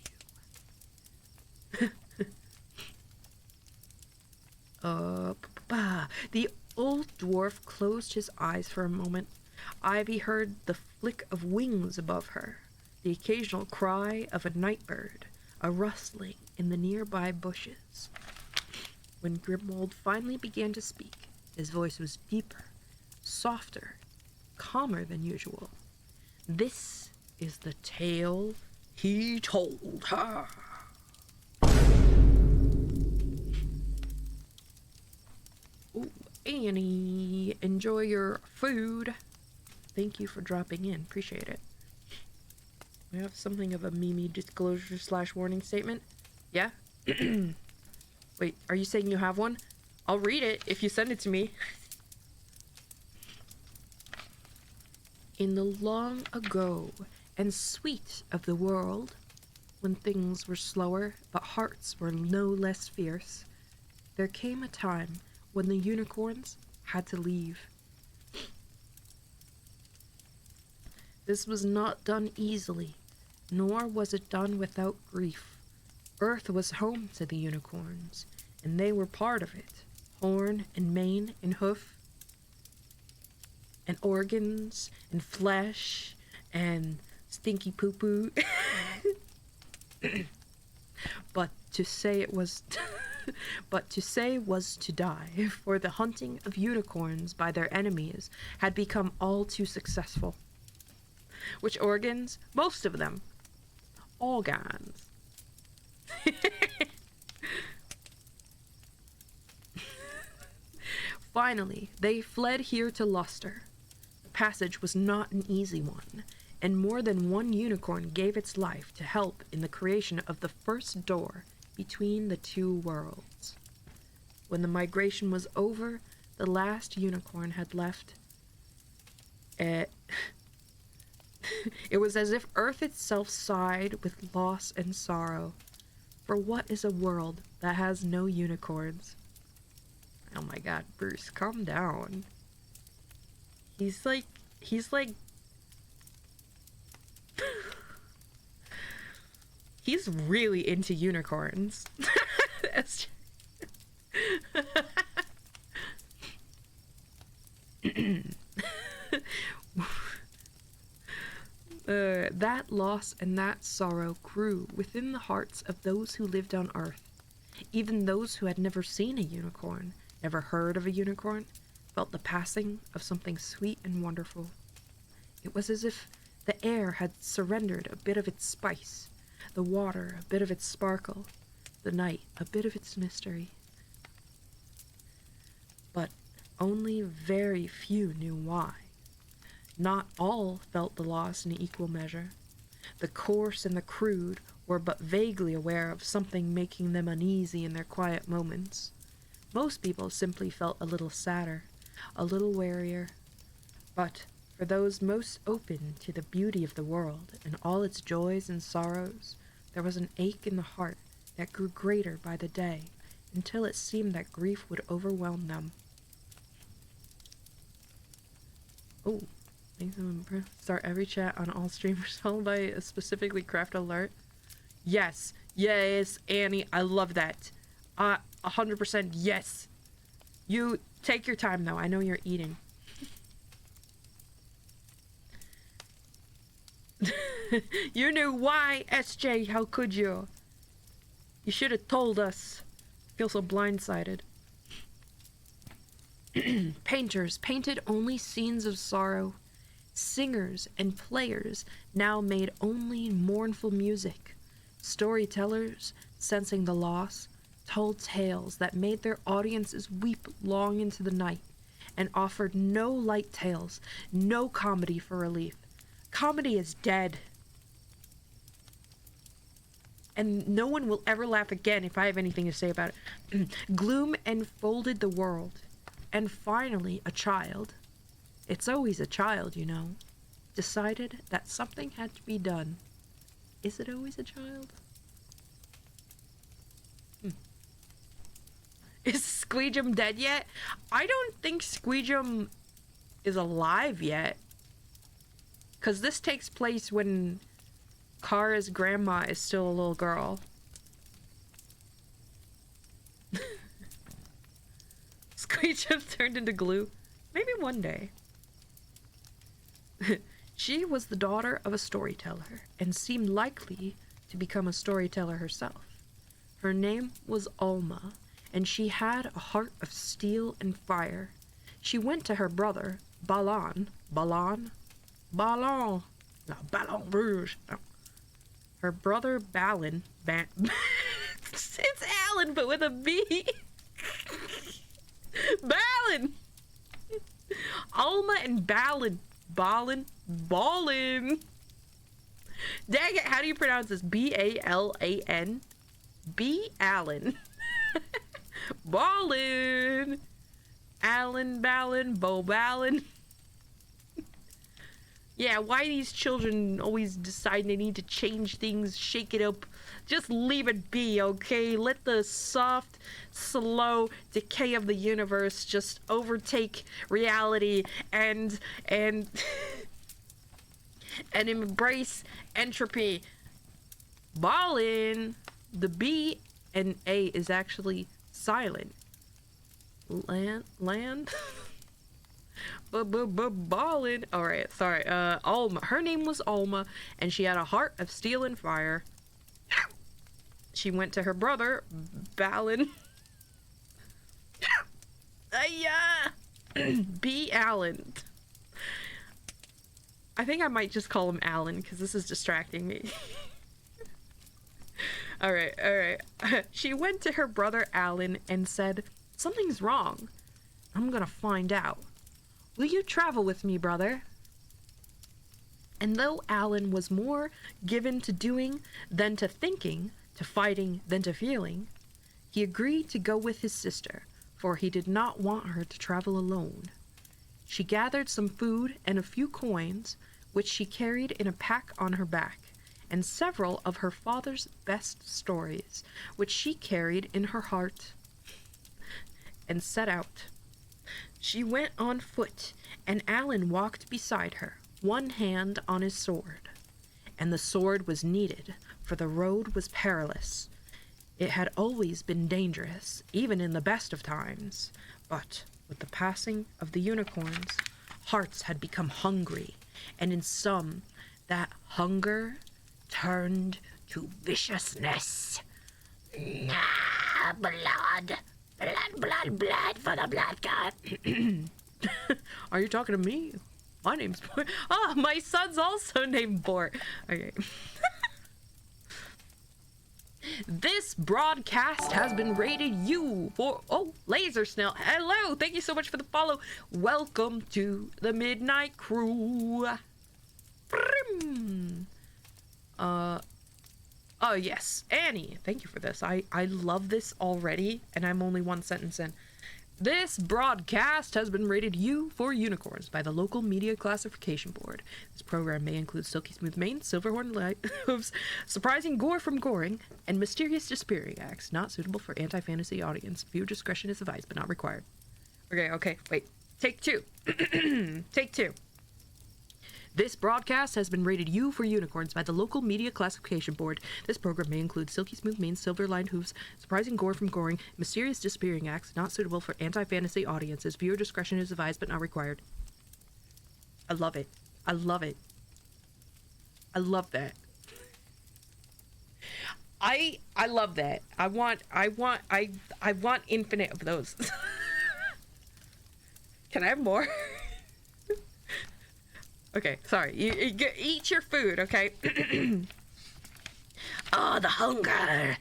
The old dwarf closed his eyes for a moment. Ivy heard the flick of wings above her, the occasional cry of a night bird, a rustling in the nearby bushes. When Grimwald finally began to speak, his voice was deeper, softer, calmer than usual. This is the tale he told her. Ooh, Annie, enjoy your food. Thank you for dropping in. Appreciate it. We have something of a Mimi disclosure / warning statement. Yeah? Wait, are you saying you have one? I'll read it if you send it to me. In the long ago and sweet of the world, when things were slower but hearts were no less fierce, there came a time when the unicorns had to leave. This was not done easily, nor was it done without grief. Earth was home to the unicorns, and they were part of it. Horn and mane and hoof, and organs and flesh and stinky poo-poo. But to say it was but to say was to die, for the hunting of unicorns by their enemies had become all too successful. Which organs? Most of them. Organs. Finally, they fled here to Luster. The passage was not an easy one, and more than one unicorn gave its life to help in the creation of the first door between the two worlds. When the migration was over, the last unicorn had left. It was as if Earth itself sighed with loss and sorrow. For what is a world that has no unicorns? Oh my god, Bruce, calm down. He's like he's really into unicorns. That loss and that sorrow grew within the hearts of those who lived on Earth. Even those who had never seen a unicorn, never heard of a unicorn, felt the passing of something sweet and wonderful. It was as if the air had surrendered a bit of its spice, the water a bit of its sparkle, the night a bit of its mystery. But only very few knew why. Not all felt the loss in equal measure. The coarse and the crude were but vaguely aware of something making them uneasy in their quiet moments. Most people simply felt a little sadder, a little wearier. But for those most open to the beauty of the world and all its joys and sorrows, there was an ache in the heart that grew greater by the day, until it seemed that grief would overwhelm them. Oh, start every chat on all streamers followed by a specifically craft alert. Yes, yes, Annie, I love that. 100% yes. You take your time though. I know you're eating. You knew why, SJ. How could you? You should have told us. I feel so blindsided. Painters painted only scenes of sorrow. Singers and players now made only mournful music. Storytellers, sensing the loss, told tales that made their audiences weep long into the night, and offered no light tales, no comedy for relief. Comedy is dead. And no one will ever laugh again if I have anything to say about it. Gloom enfolded the world, and finally a child, it's always a child, you know, decided that something had to be done. Is it always a child? Is Squeejum dead yet? I don't think Squeejum is alive yet. Because this takes place when Kara's grandma is still a little girl. Squeejum turned into glue. Maybe one day. She was the daughter of a storyteller and seemed likely to become a storyteller herself. Her name was Alma, and she had a heart of steel and fire. She went to her brother, Ballon, no, Ballon Rouge, no. Her brother Ballon, it's Alan, but with a B. Ballon! Alma and Ballon. Ballin. Dang it, how do you pronounce this? B-A-L-A-N? B. Allen. Ballin. Alan Ballon. Bo Ballon. Yeah, why these children always decide they need to change things, shake it up? Just leave it be, okay? Let the soft, slow decay of the universe just overtake reality and embrace entropy. Ballin'. The B and A is actually silent. Land? Ballin'. Alright, sorry. Alma. Her name was Alma, and she had a heart of steel and fire. She went to her brother, Balin. B. Allen. I think I might just call him Alan because this is distracting me. Alright. She went to her brother Alan and said, "Something's wrong. I'm gonna find out. Will you travel with me, brother?" And though Alan was more given to doing than to thinking, to fighting than to feeling, he agreed to go with his sister, for he did not want her to travel alone. She gathered some food and a few coins, which she carried in a pack on her back, and several of her father's best stories, which she carried in her heart, and set out. She went on foot, and Alan walked beside her, one hand on his sword. And the sword was needed, for the road was perilous. It had always been dangerous, even in the best of times, but with the passing of the unicorns, hearts had become hungry, and in some, that hunger turned to viciousness. Blood for the blood god. Are you talking to me? My name's Bort. Ah, my son's also named Bort. Okay. This broadcast has been rated U for... Oh, Laser Snail. Hello. Thank you so much for the follow. Welcome to the Midnight Crew. Oh, yes. Annie, thank you for this. I love this already, and I'm only one sentence in. This broadcast has been rated U for unicorns by the local media classification board. This program may include silky smooth manes, silverhorn light hooves, surprising gore from goring, and mysterious disappearing acts not suitable for anti-fantasy audience. Viewer discretion is advised but not required. Okay, wait. Take two. Take two. This broadcast has been rated U for unicorns by the local media classification board. This program may include silky smooth manes, silver-lined hooves, surprising gore from goring, mysterious disappearing acts not suitable for anti-fantasy audiences. Viewer discretion is advised but not required. I love it. I love it. I love that. I love that. I want infinite of those. Can I have more? Okay, sorry. You eat your food, okay? Oh, the hunger,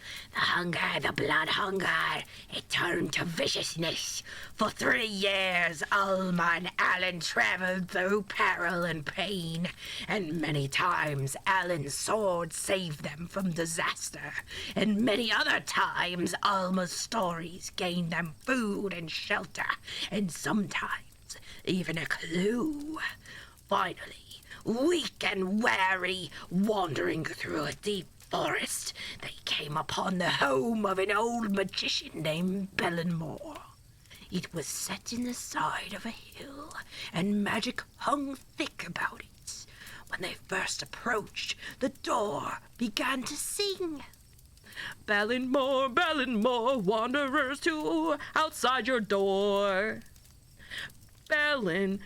the blood hunger. It turned to viciousness. For 3 years, Alma and Alan traveled through peril and pain, and many times Alan's sword saved them from disaster, and many other times Alma's stories gained them food and shelter, and sometimes even a clue. Finally, weak and weary, wandering through a deep forest, they came upon the home of an old magician named Bellenmore. It was set in the side of a hill, and magic hung thick about it. When they first approached, the door began to sing. Bellenmore, Bellenmore, wanderers too, outside your door. Bellenmore,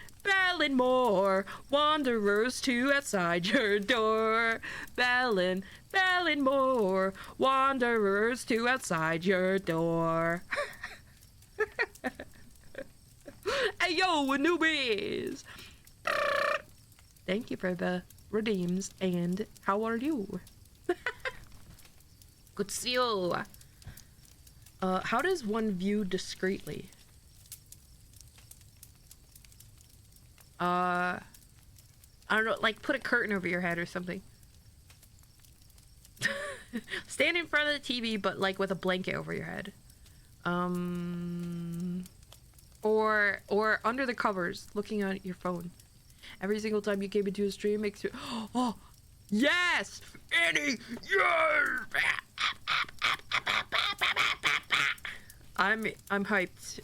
wanderers too outside your door. Bellenmore, wanderers too outside your door. Hey yo, newbies! Thank you for the redeems, and how are you? Good to see you. How does one view discreetly? I don't know, like put a curtain over your head or something. Stand in front of the TV, but like with a blanket over your head. Or under the covers, looking at your phone. Every single time you came into a stream makes you, oh, yes! Annie, yes! I'm hyped.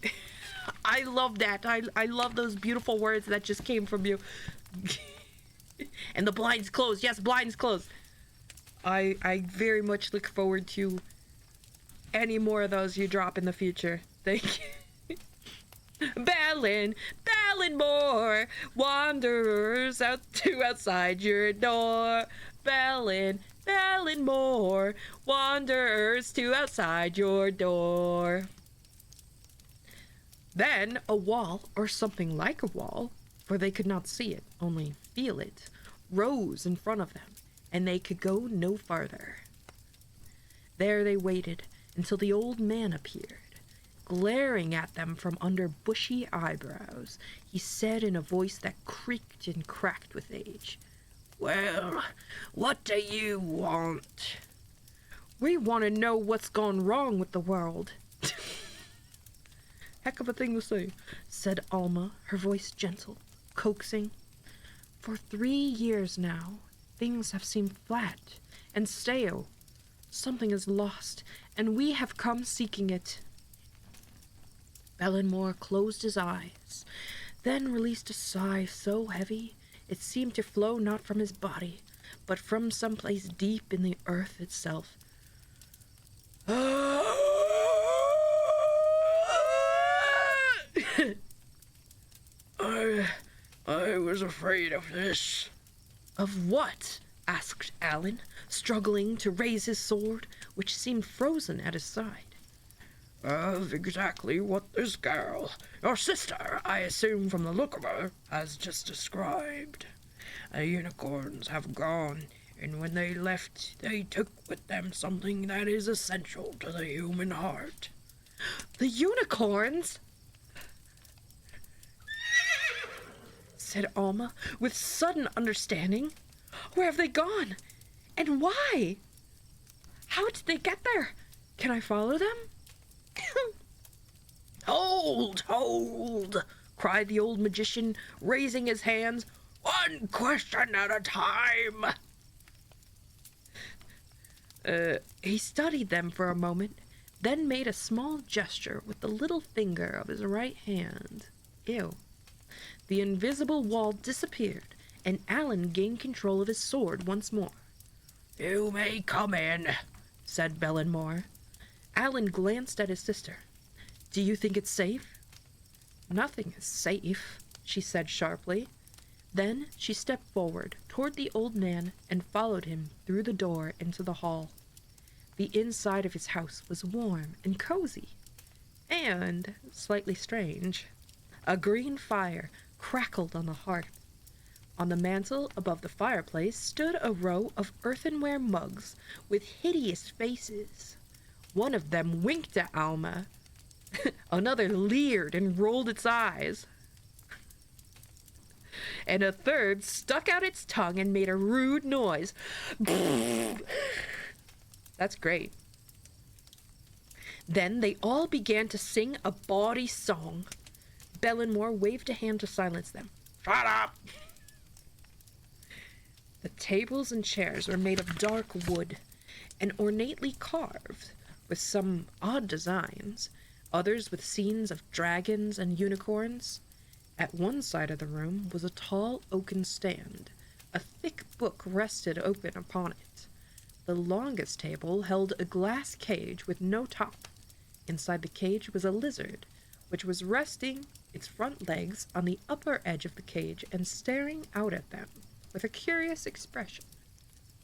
I love that. I love those beautiful words that just came from you. And the blinds closed. Yes, blinds closed. I very much look forward to any more of those you drop in the future. Thank you. Bellenmore, wanderers outside your door. Bellenmore wanders to outside your door. Then a wall, or something like a wall, for they could not see it, only feel it, rose in front of them, and they could go no farther. There they waited until the old man appeared. Glaring at them from under bushy eyebrows, he said in a voice that creaked and cracked with age, "Well, what do you want?" "We want to know what's gone wrong with the world." "Heck of a thing to say," said Alma, her voice gentle, coaxing. "For 3 years now, things have seemed flat and stale. Something is lost, and we have come seeking it." Bellenmore closed his eyes, then released a sigh so heavy it seemed to flow not from his body, but from some place deep in the earth itself. I was afraid of this." "Of what?" asked Alan, struggling to raise his sword, which seemed frozen at his side. "Of exactly what this girl, your sister, I assume from the look of her, has just described. The unicorns have gone, and when they left, they took with them something that is essential to the human heart." "The unicorns?" said Alma, with sudden understanding. "Where have they gone? And why? How did they get there? Can I follow them?" Hold! cried the old magician, raising his hands. "One question at a time!" He studied them for a moment, then made a small gesture with the little finger of his right hand. Ew. The invisible wall disappeared, and Alan gained control of his sword once more. "You may come in," said Bellenmore. Alan glanced at his sister. "Do you think it's safe?" "Nothing is safe," she said sharply. Then she stepped forward toward the old man and followed him through the door into the hall. The inside of his house was warm and cozy, and slightly strange. A green fire crackled on the hearth. On the mantel above the fireplace stood a row of earthenware mugs with hideous faces. One of them winked at Alma. Another leered and rolled its eyes. And a third stuck out its tongue and made a rude noise. That's great. Then they all began to sing a bawdy song. Bellenmore waved a hand to silence them. "Shut up!" The tables and chairs were made of dark wood and ornately carved with some odd designs, others with scenes of dragons and unicorns. At one side of the room was a tall oaken stand. A thick book rested open upon it. The longest table held a glass cage with no top. Inside the cage was a lizard, which was resting its front legs on the upper edge of the cage and staring out at them with a curious expression.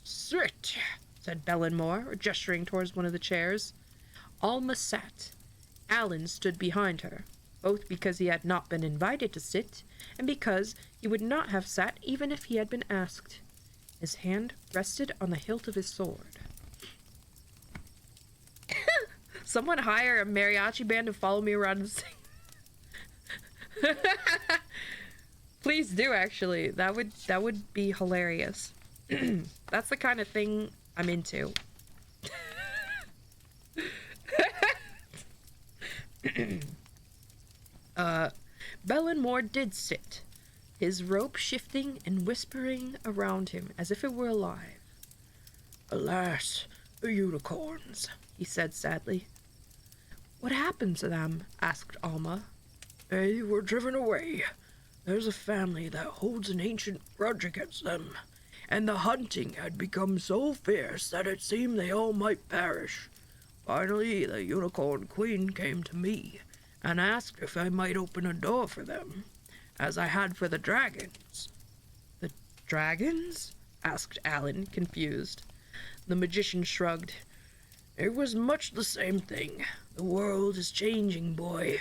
"Sit," said Bellenmore, gesturing towards one of the chairs. Alma sat. Alan stood behind her, both because he had not been invited to sit, and because he would not have sat even if he had been asked. His hand rested on the hilt of his sword. Someone hire a mariachi band to follow me around and sing. Please do, actually. That would be hilarious. That's the kind of thing I'm into. Bellenmore did sit, his rope shifting and whispering around him as if it were alive. "Alas, the unicorns," he said sadly. "What happened to them?" asked Alma. "They were driven away. There's a family that holds an ancient grudge against them, and the hunting had become so fierce that it seemed they all might perish. Finally, the unicorn queen came to me and asked if I might open a door for them, as I had for the dragons." "The dragons?" asked Alan, confused. The magician shrugged. It was much the same thing. The world is changing, boy.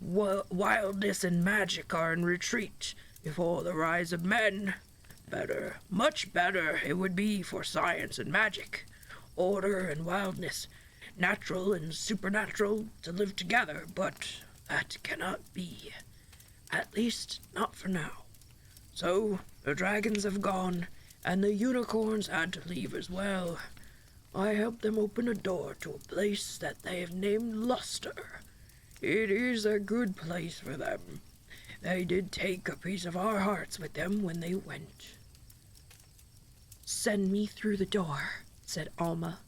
Wildness and magic are in retreat before the rise of men. Better, much better it would be for science and magic, order and wildness, natural and supernatural to live together, but that cannot be. At least, not for now. So, the dragons have gone, and the unicorns had to leave as well. I helped them open a door to a place that they have named Luster. It is a good place for them. They did take a piece of our hearts with them when they went. Send me through the door, said Alma.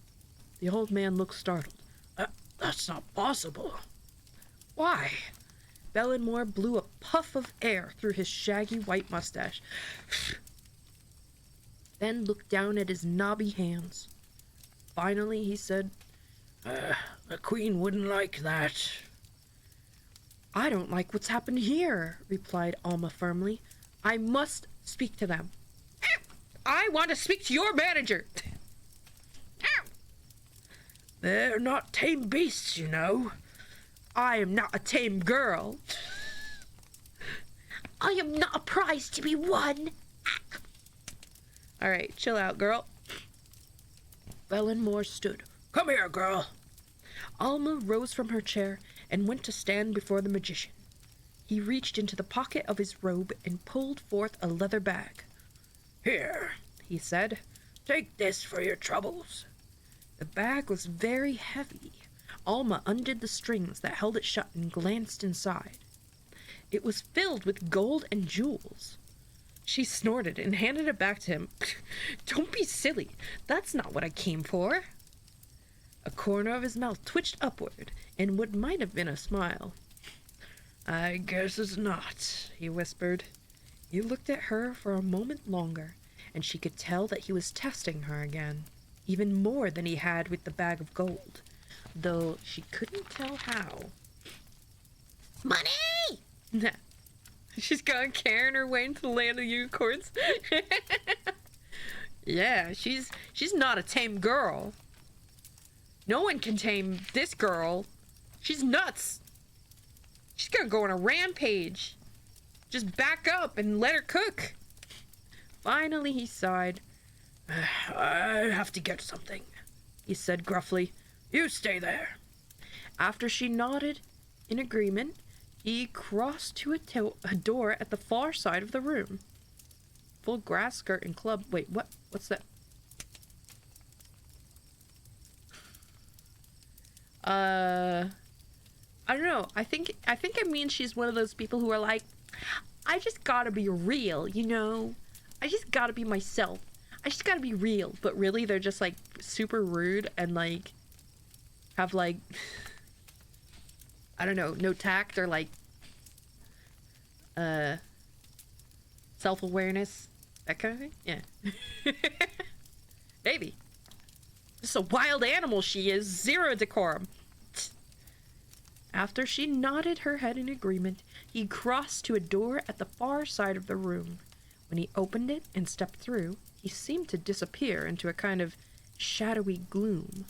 The old man looked startled. That's not possible. Why? Bellenmore blew a puff of air through his shaggy white mustache, then looked down at his knobby hands. Finally, he said, The queen wouldn't like that. I don't like what's happened here, replied Alma firmly. I must speak to them. I want to speak to your manager. They're not tame beasts, you know. I am not a tame girl. I am not a prize to be won. All right, chill out, girl. Bellenmore stood. Come here, girl. Alma rose from her chair and went to stand before the magician. He reached into the pocket of his robe and pulled forth a leather bag. Here, he said. Take this for your troubles. The bag was very heavy. Alma undid the strings that held it shut and glanced inside. It was filled with gold and jewels. She snorted and handed it back to him. Don't be silly. That's not what I came for. A corner of his mouth twitched upward in what might have been a smile. I guess it's not, he whispered. He looked at her for a moment longer, and she could tell that he was testing her again, even more than he had with the bag of gold, though she couldn't tell how. Money! She's gone carrying her way into the land of unicorns. Yeah, she's not a tame girl. No one can tame this girl. She's nuts. She's gonna go on a rampage. Just back up and let her cook. Finally, he sighed. I have to get something, he said gruffly. You stay there. After she nodded in agreement, he crossed to a door at the far side of the room. Full grass skirt and club. Wait, what? What's that? I don't know. I think it means she's one of those people who are like, I just gotta be real, you know? I just gotta be myself. I just gotta be real. But really, they're just like super rude and like have like, I don't know, no tact or like self-awareness, that kind of thing. Yeah. Maybe. Just a wild animal she is. Zero decorum. After she nodded her head in agreement, he crossed to a door at the far side of the room. When he opened it and stepped through, he seemed to disappear into a kind of shadowy gloom.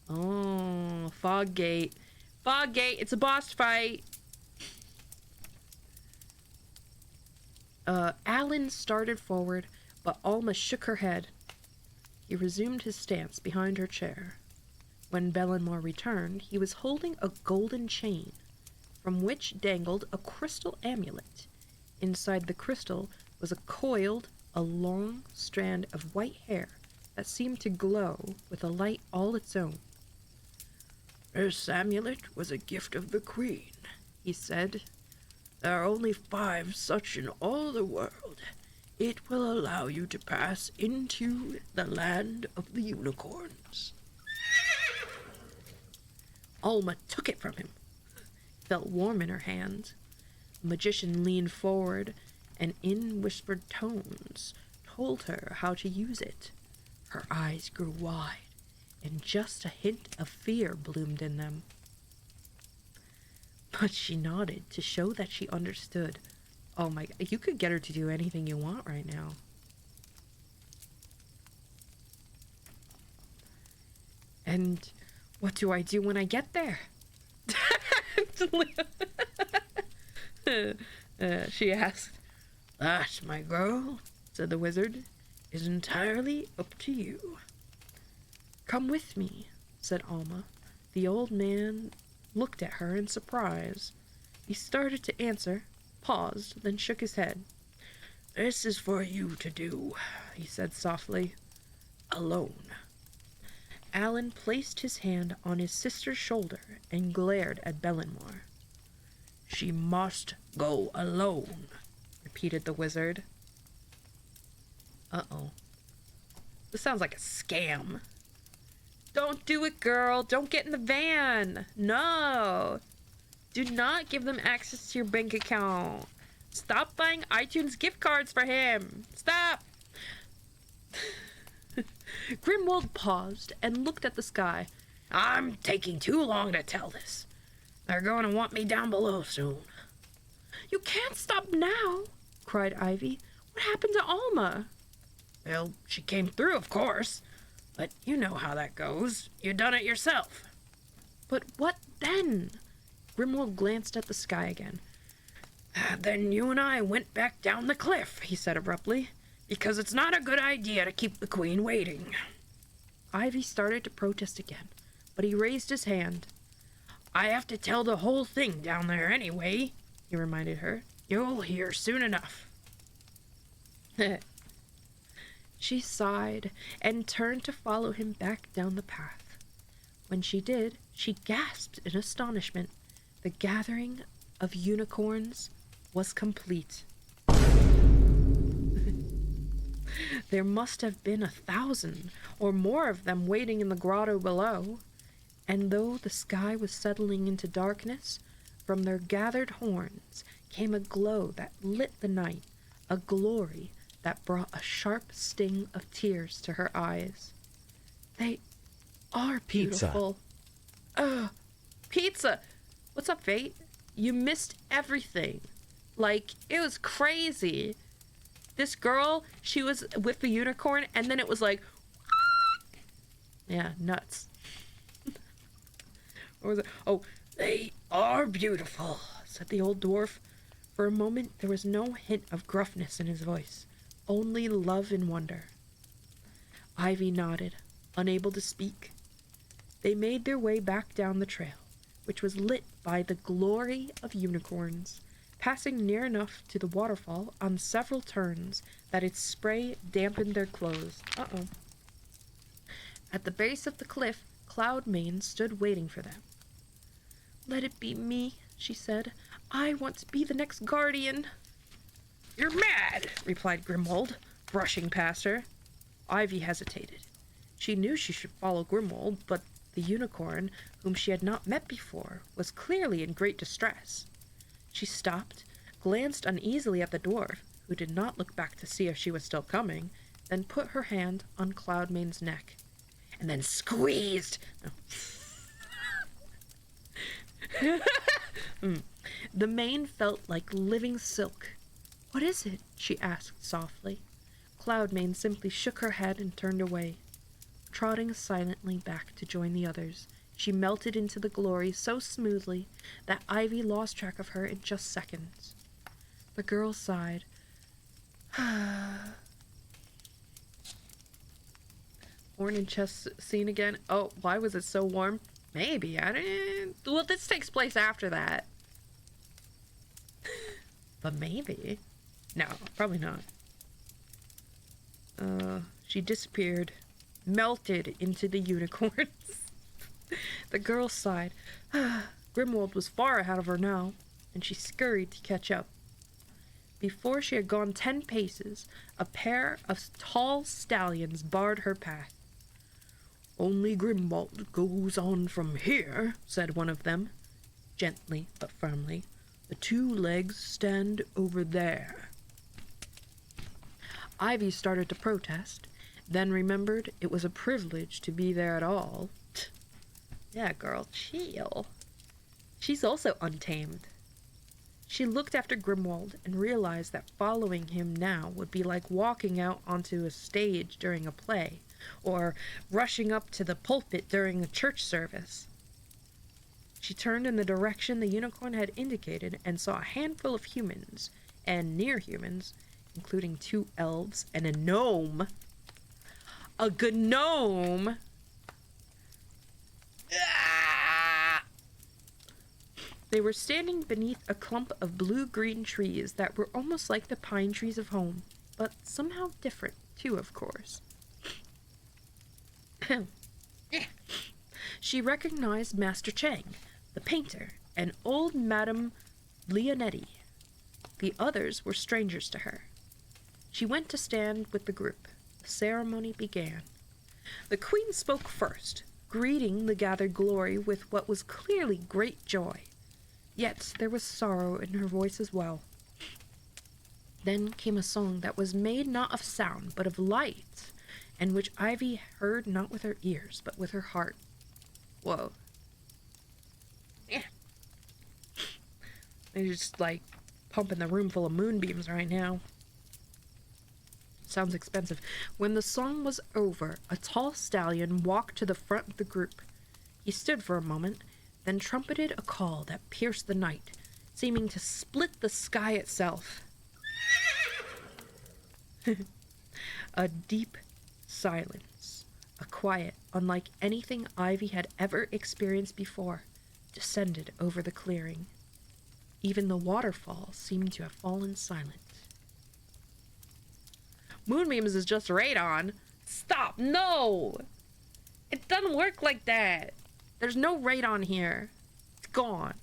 Oh, fog gate. Fog gate, it's a boss fight. Alan started forward, but Alma shook her head. He resumed his stance behind her chair. When Bellenmore returned, he was holding a golden chain, from which dangled a crystal amulet. Inside the crystal was a long strand of white hair that seemed to glow with a light all its own. This amulet was a gift of the queen, he said. There are only 5 such in all the world. It will allow you to pass into the land of the unicorns. Alma took it from him. It felt warm in her hand. The magician leaned forward and in whispered tones told her how to use it. Her eyes grew wide, and just a hint of fear bloomed in them. But she nodded to show that she understood. Oh my god, you could get her to do anything you want right now. And what do I do when I get there? She asked. That, my girl, said the wizard, is entirely up to you. Come with me, said Alma. The old man looked at her in surprise. He started to answer, paused, then shook his head. This is for you to do, he said softly. Alone. Alan placed his hand on his sister's shoulder and glared at Bellenmore. She must go alone, repeated the wizard. Uh-oh. This sounds like a scam. Don't do it, girl. Don't get in the van. No. Do not give them access to your bank account. Stop buying iTunes gift cards for him. Stop. Grimwald paused and looked at the sky. I'm taking too long to tell this. They're going to want me down below soon. You can't stop now, cried Ivy. What happened to Alma? Well, she came through, of course. But you know how that goes. You done it yourself. But what then? Grimwald glanced at the sky again. Then you and I went back down the cliff, he said abruptly, because it's not a good idea to keep the queen waiting. Ivy started to protest again, but he raised his hand. I have to tell the whole thing down there anyway, he reminded her. You'll hear soon enough. She sighed and turned to follow him back down the path. When she did, she gasped in astonishment. The gathering of unicorns was complete. There must have been 1,000 or more of them waiting in the grotto below, and though the sky was settling into darkness, from their gathered horns came a glow that lit the night, a glory that brought a sharp sting of tears to her eyes. They are beautiful. Pizza! What's up, Fate? You missed everything. Like, it was crazy. This girl, she was with the unicorn, and then it was like, yeah, nuts. What was it? Oh, they are beautiful, said the old dwarf. For a moment, there was no hint of gruffness in his voice, only love and wonder. Ivy nodded, unable to speak. They made their way back down the trail, which was lit by the glory of unicorns, passing near enough to the waterfall on several turns that its spray dampened their clothes. Uh-oh. At the base of the cliff, Cloudmane stood waiting for them. Let it be me, she said. I want to be the next guardian. You're mad, replied Grimwald, brushing past her. Ivy hesitated. She knew she should follow Grimwald, but the unicorn, whom she had not met before, was clearly in great distress. She stopped, glanced uneasily at the dwarf, who did not look back to see if she was still coming, then put her hand on Cloudmane's neck, and then squeezed. The mane felt like living silk. What is it? She asked softly. Cloudmane simply shook her head and turned away. Trotting silently back to join the others, she melted into the glory so smoothly that Ivy lost track of her in just seconds. The girl sighed. Horn and chest scene again. Oh, why was it so warm? Maybe. I didn't... Well, this takes place after that. But maybe. No, probably not. She disappeared. Melted into the unicorns. The girl sighed. Grimwald was far ahead of her now, and she scurried to catch up. Before she had gone 10 paces, a pair of tall stallions barred her path. Only Grimwald goes on from here, said one of them, gently but firmly. The 2 legs stand over there. Ivy started to protest, then remembered it was a privilege to be there at all. Yeah, girl, chill. She's also untamed. She looked after Grimwald and realized that following him now would be like walking out onto a stage during a play, or rushing up to the pulpit during a church service. She turned in the direction the unicorn had indicated and saw a handful of humans and near humans, including 2 elves and a gnome. A gnome! Ah! They were standing beneath a clump of blue-green trees that were almost like the pine trees of home, but somehow different, too, of course. She recognized Master Chang, the painter, and old Madame Leonetti. The others were strangers to her. She went to stand with the group. The ceremony began. The queen spoke first, greeting the gathered glory with what was clearly great joy. Yet there was sorrow in her voice as well. Then came a song that was made not of sound, but of light, and which Ivy heard not with her ears, but with her heart. Whoa. Yeah. They're just, like, pumping the room full of moonbeams right now. Sounds expensive. When the song was over, a tall stallion walked to the front of the group. He stood for a moment, then trumpeted a call that pierced the night, seeming to split the sky itself. A deep silence, a quiet unlike anything Ivy had ever experienced before, descended over the clearing. Even the waterfall seemed to have fallen silent. Moonbeams is just radon. Stop! No! It doesn't work like that. There's no radon here. It's gone.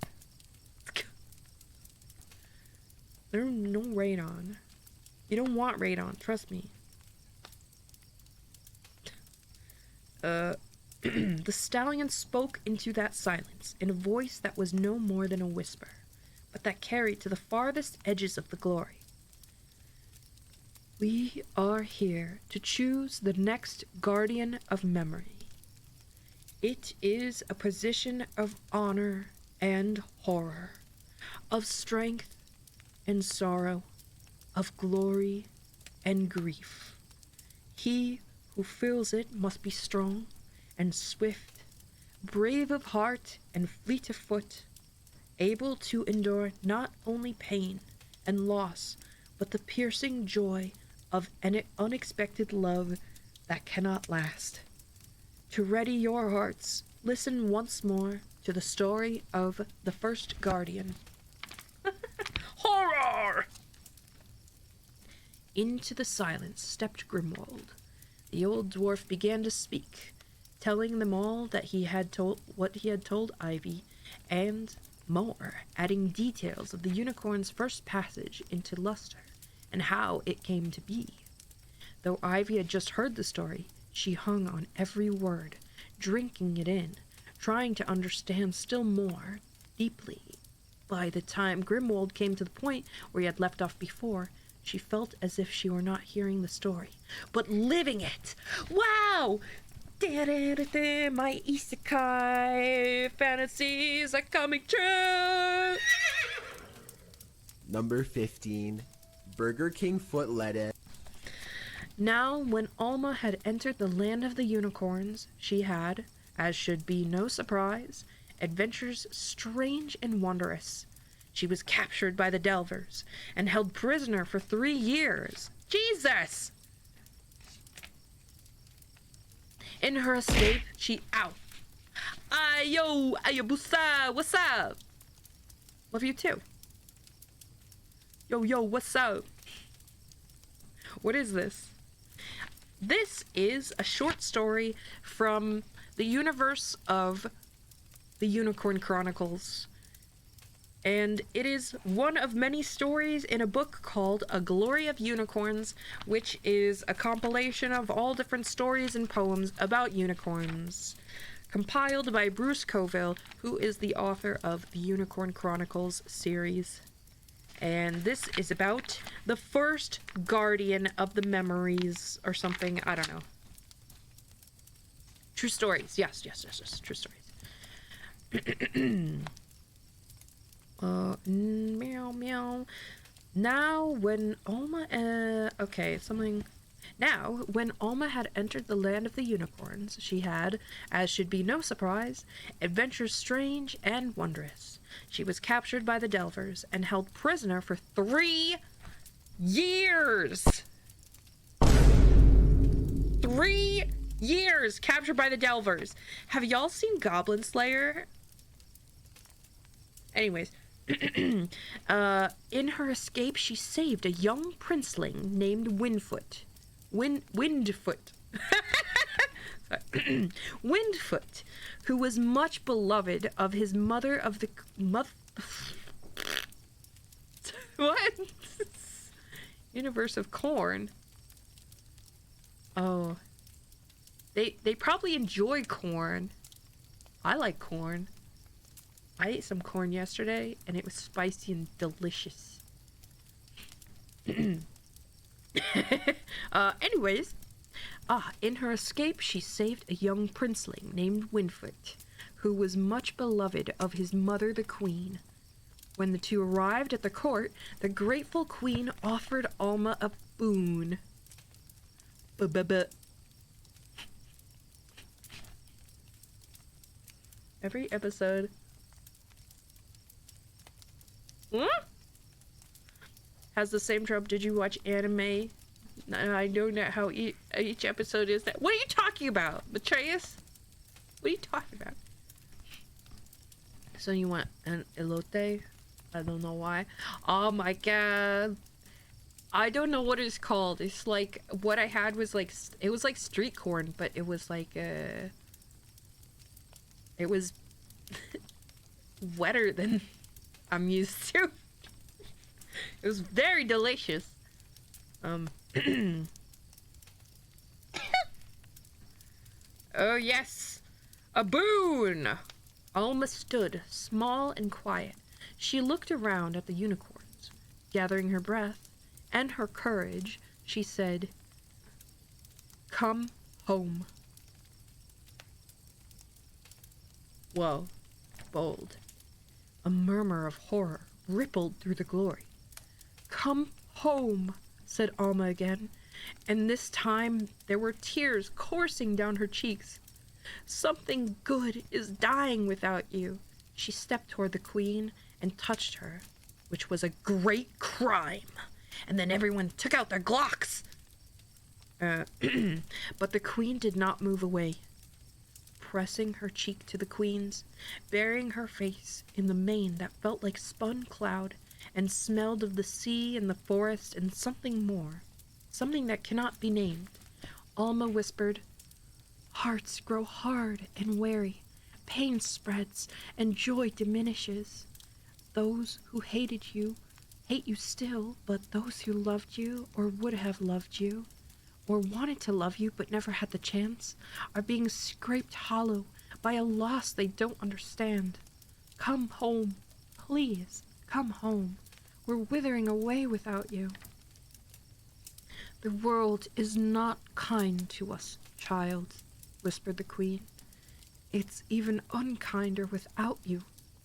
There's no radon. You don't want radon, trust me. The stallion spoke into that silence in a voice that was no more than a whisper, but that carried to the farthest edges of the glory. We are here to choose the next guardian of memory. It is a position of honor and horror, of strength and sorrow, of glory and grief. He who fills it must be strong and swift, brave of heart and fleet of foot, able to endure not only pain and loss, but the piercing joy of an unexpected love that cannot last. To ready your hearts, listen once more to the story of the first guardian. Horror! Into the silence stepped Grimwald. The old dwarf began to speak, telling them all that he had told what he had told Ivy, and more, adding details of the unicorn's first passage into luster, and how it came to be. Though Ivy had just heard the story, she hung on every word, drinking it in, trying to understand still more deeply. By the time Grimwald came to the point where he had left off before, she felt as if she were not hearing the story, but living it. Wow! My isekai fantasies are coming true! Number 15, Burger King foot lettuce. Now, when Alma had entered the land of the unicorns, she had, as should be no surprise, adventures strange and wondrous. She was captured by the Delvers and held prisoner for 3 years. Jesus! In her escape, she out. Ayo, Ayabusa, what's up? Love you too. Yo, what's up? What is this? This is a short story from the universe of the Unicorn Chronicles. And it is one of many stories in a book called A Glory of Unicorns, which is a compilation of all different stories and poems about unicorns, compiled by Bruce Coville, who is the author of the Unicorn Chronicles series. And this is about the first guardian of the memories or something. I don't know. True stories. Yes. True stories. Meow. Now, when Alma, okay, something. Now, when Alma had entered the land of the unicorns, she had, as should be no surprise, adventures strange and wondrous. She was captured by the Delvers and held prisoner for 3 years! 3 years captured by the Delvers. Have y'all seen Goblin Slayer? Anyways, in her escape, she saved a young princeling named Windfoot. Windfoot. Windfoot, who was much beloved of his mother of the what? Universe of Corn. Oh. They probably enjoy corn. I like corn. I ate some corn yesterday, and it was spicy and delicious. Anyways, in her escape, she saved a young princeling named Windfoot, who was much beloved of his mother, the queen. When the two arrived at the court, the grateful queen offered Alma a boon. Every episode. Has the same trope. Did you watch anime? I know not how each episode is. That. What are you talking about, Betrayus? What are you talking about? So you want an elote? I don't know why. Oh my god. I don't know what it's called. It's like, what I had was like, it was like street corn, but it was like, it was wetter than I'm used to. It was very delicious. Oh yes, a boon! Alma stood, small and quiet. She looked around at the unicorns. Gathering her breath and her courage, she said, "Come home." Whoa, bold. A murmur of horror rippled through the glory. "Come home," said Alma again, and this time there were tears coursing down her cheeks. "Something good is dying without you." She stepped toward the queen and touched her, which was a great crime. And then everyone took out their Glocks. But the queen did not move away. Pressing her cheek to the queen's, burying her face in the mane that felt like spun cloud and smelled of the sea and the forest and something more, something that cannot be named, Alma whispered, "Hearts grow hard and wary, pain spreads and joy diminishes. Those who hated you hate you still, but those who loved you or would have loved you, or wanted to love you but never had the chance, are being scraped hollow by a loss they don't understand. Come home, please, come home. We're withering away without you." "The world is not kind to us, child," whispered the queen. "It's even unkinder without you,"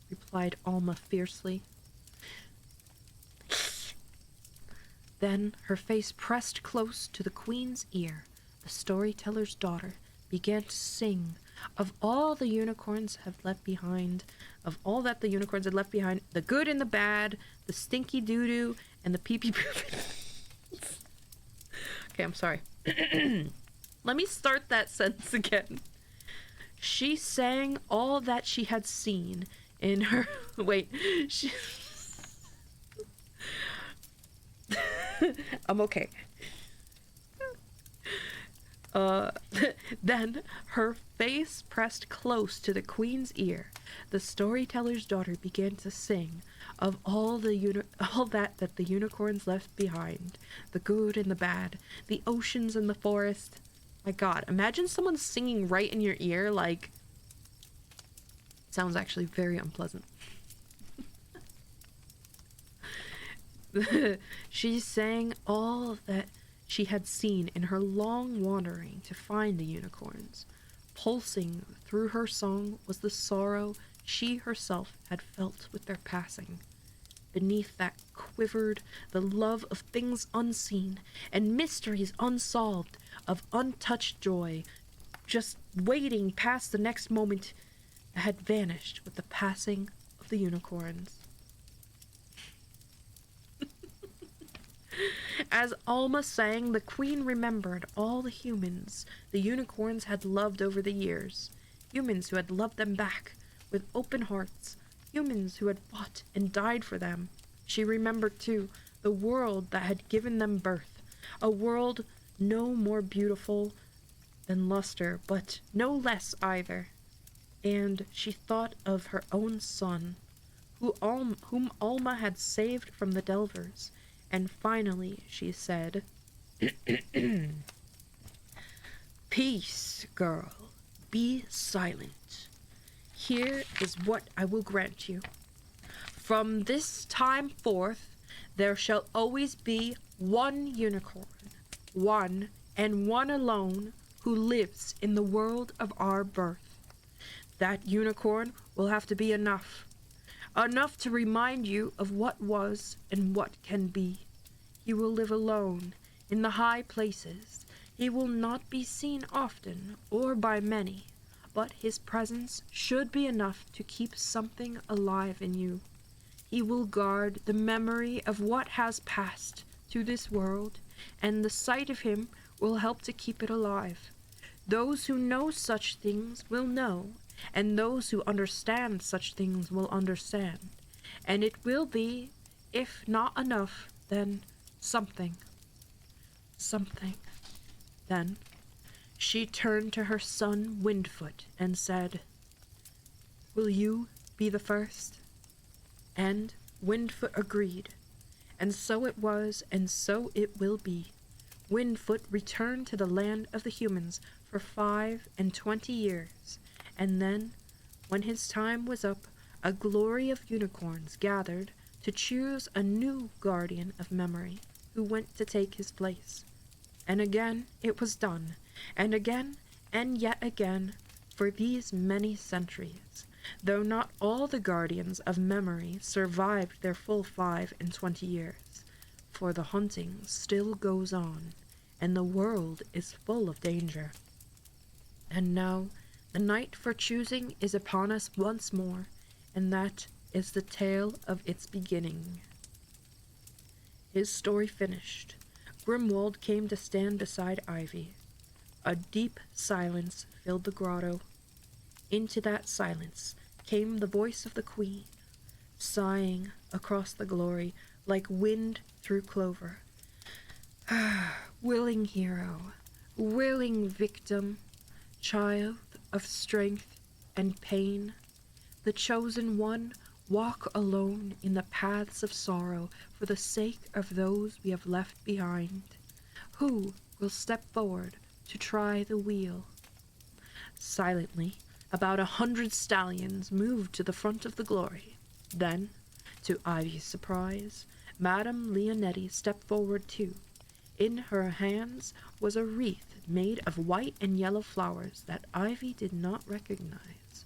replied Alma fiercely. Then, her face pressed close to the queen's ear, the storyteller's daughter began to sing of all the unicorns have left behind, of all that the unicorns had left behind, the good and the bad, the stinky doo-doo, and the pee-pee poopy. Okay, I'm sorry. Let me start that sentence again. She sang all that she had seen in her... Wait, she... I'm okay. Then her face pressed close to the queen's ear. The storyteller's daughter began to sing of all that the unicorns left behind, the good and the bad, the oceans and the forest. My God, imagine someone singing right in your ear. Like, sounds actually very unpleasant. She sang all that she had seen in her long wandering to find the unicorns. Pulsing through her song was the sorrow she herself had felt with their passing. Beneath that quivered the love of things unseen and mysteries unsolved, of untouched joy, just waiting past the next moment, had vanished with the passing of the unicorns. As Alma sang, the queen remembered all the humans the unicorns had loved over the years, humans who had loved them back with open hearts, humans who had fought and died for them. She remembered, too, the world that had given them birth, a world no more beautiful than luster, but no less either. And she thought of her own son, whom Alma had saved from the Delvers, and finally she said, "Peace, girl, be silent. Here is what I will grant you. From this time forth, there shall always be one unicorn, one and one alone, who lives in the world of our birth. That unicorn will have to be enough to remind you of what was and what can be. He will live alone in the high places. He will not be seen often or by many, but his presence should be enough to keep something alive in you. He will guard the memory of what has passed to this world, and the sight of him will help to keep it alive. Those who know such things will know, and those who understand such things will understand. And it will be, if not enough, then something. Something." Then she turned to her son Windfoot and said, "Will you be the first?" And Windfoot agreed, and so it was, and so it will be. Windfoot returned to the land of the humans for 25 years, and then, when his time was up, a glory of unicorns gathered to choose a new guardian of memory who went to take his place. And again it was done, and again, and yet again, for these many centuries, though not all the guardians of memory survived their full 25 years, for the hunting still goes on, and the world is full of danger. And now the night for choosing is upon us once more, and that is the tale of its beginning." His story finished, Grimwald came to stand beside Ivy. A deep silence filled the grotto. Into that silence came the voice of the queen, sighing across the glory like wind through clover. "Willing hero, willing victim, child of strength and pain, the chosen one, walk alone in the paths of sorrow for the sake of those we have left behind. Who will step forward to try the wheel?" Silently, about 100 stallions moved to the front of the glory. Then, to Ivy's surprise, Madame Leonetti stepped forward too. In her hands was a wreath made of white and yellow flowers that Ivy did not recognize.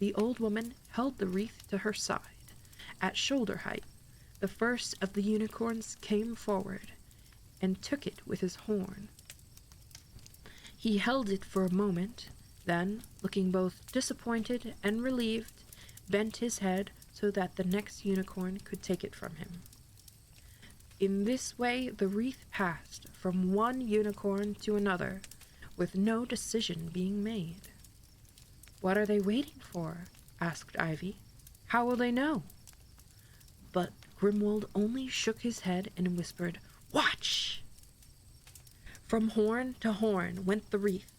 The old woman held the wreath to her side. At shoulder height, the first of the unicorns came forward and took it with his horn. He held it for a moment, then, looking both disappointed and relieved, bent his head so that the next unicorn could take it from him. In this way the wreath passed from one unicorn to another, with no decision being made. "What are they waiting for?" asked Ivy. "How will they know?" But Grimwald only shook his head and whispered, "Watch!" From horn to horn went the wreath,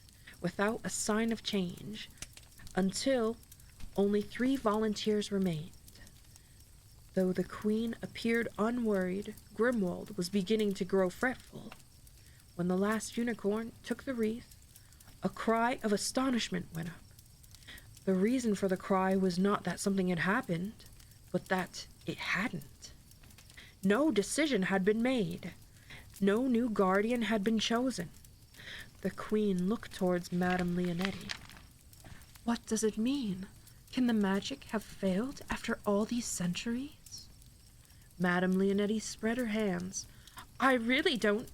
without a sign of change, until only 3 volunteers remained. Though the queen appeared unworried, Grimwald was beginning to grow fretful. When the last unicorn took the wreath, a cry of astonishment went up. The reason for the cry was not that something had happened, but that it hadn't. No decision had been made. No new guardian had been chosen. The queen looked towards Madame Leonetti. "What does it mean? Can the magic have failed after all these centuries?" Madame Leonetti spread her hands. I really don't.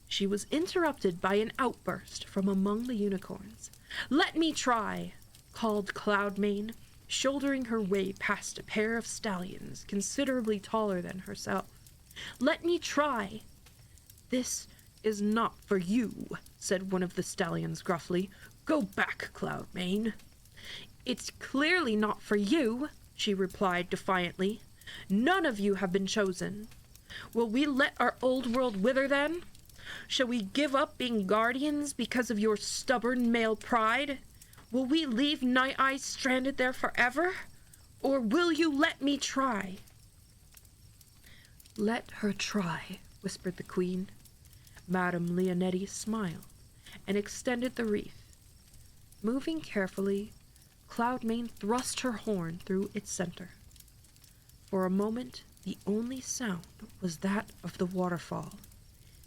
She was interrupted by an outburst from among the unicorns. Let me try, called Cloudmane, shouldering her way past a pair of stallions considerably taller than herself. Let me try. This is not for you, said one of the stallions gruffly. Go back, Cloudmane. It's clearly not for you, she replied defiantly. None of you have been chosen. Will we let our old world wither then? Shall we give up being guardians because of your stubborn male pride? Will we leave Night Eyes stranded there forever? Or will you let me try? Let her try, whispered the queen. Madame Leonetti smiled and extended the wreath. Moving carefully, Cloudmane thrust her horn through its center. For a moment, the only sound was that of the waterfall.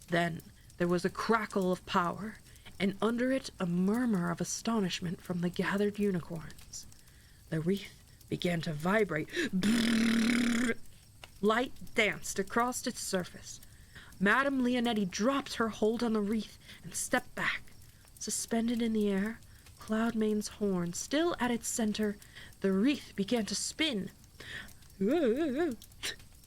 Then there was a crackle of power, and under it a murmur of astonishment from the gathered unicorns. The wreath began to vibrate. Brrr! Light danced across its surface. Madame Leonetti dropped her hold on the wreath and stepped back. Suspended in the air, Cloudmane's horn still at its center, the wreath began to spin. The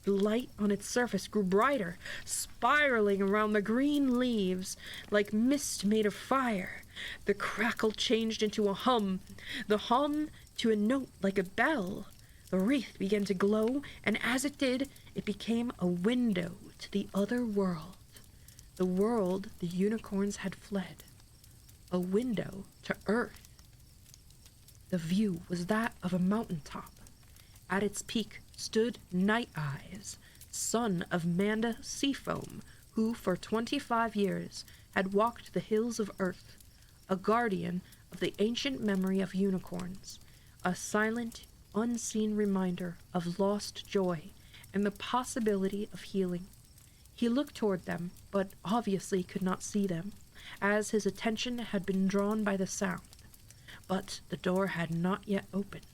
light on its surface grew brighter, spiraling around the green leaves like mist made of fire. The crackle changed into a hum, the hum to a note like a bell. The wreath began to glow, and as it did, it became a window to the other world. The world the unicorns had fled. A window to Earth. The view was that of a mountaintop. At its peak stood Night Eyes, son of Manda Seafoam, who for 25 years had walked the hills of Earth, a guardian of the ancient memory of unicorns, a silent, unseen reminder of lost joy and the possibility of healing. He looked toward them, but obviously could not see them, as his attention had been drawn by the sound. But the door had not yet opened.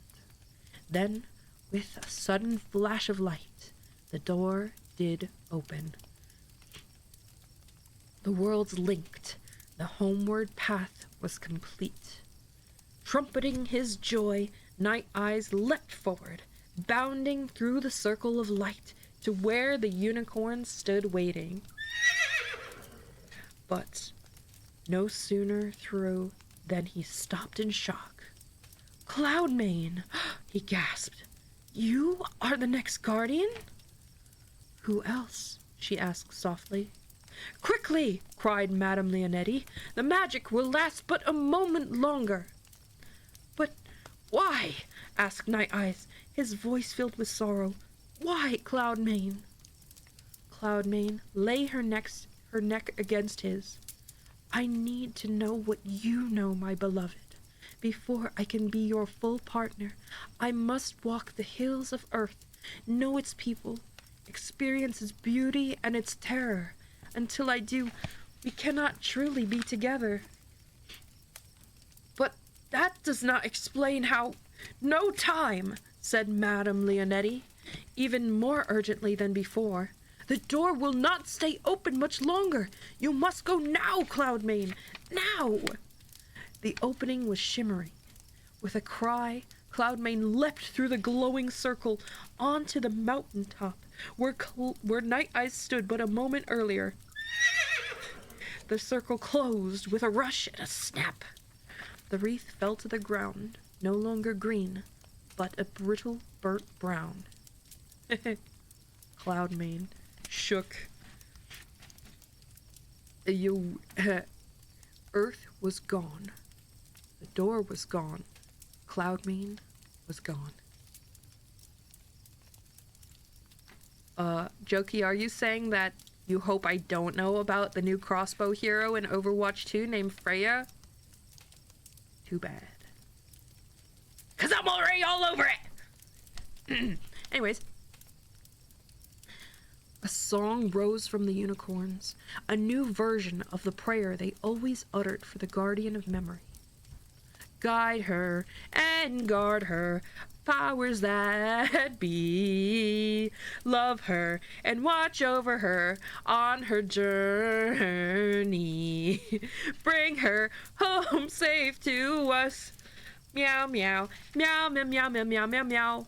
Then, with a sudden flash of light, the door did open. The worlds linked. The homeward path was complete. Trumpeting his joy, Night Eyes leapt forward, bounding through the circle of light to where the unicorns stood waiting. But no sooner through than he stopped in shock. Cloudmane, he gasped. You are the next guardian? Who else? She asked softly. Quickly, cried Madame Leonetti. The magic will last but a moment longer. But why? Asked Night Eyes, his voice filled with sorrow. Why, Cloudmane? Cloudmane lay her neck against his. I need to know what you know, my beloved. Before I can be your full partner, I must walk the hills of Earth, know its people, experience its beauty and its terror. Until I do, we cannot truly be together. But that does not explain how... No time, said Madame Leonetti, even more urgently than before. The door will not stay open much longer. You must go now, Cloudmane. Now! The opening was shimmering. With a cry, Cloudmane leapt through the glowing circle onto the mountaintop where Night Eyes stood but a moment earlier. The circle closed with a rush and a snap. The wreath fell to the ground, no longer green, but a brittle burnt brown. Cloudmane shook. Earth was gone. The door was gone. Cloudmane was gone. Jokey, are you saying that you hope I don't know about the new crossbow hero in Overwatch 2 named Freya? Too bad. 'Cause I'm already all over it! Anyways. A song rose from the unicorns, a new version of the prayer they always uttered for the guardian of memory. Guide her and guard her, powers that be love her and watch over her on her journey. Bring her home safe to us. Meow, meow, meow, meow, meow, meow, meow, meow, meow.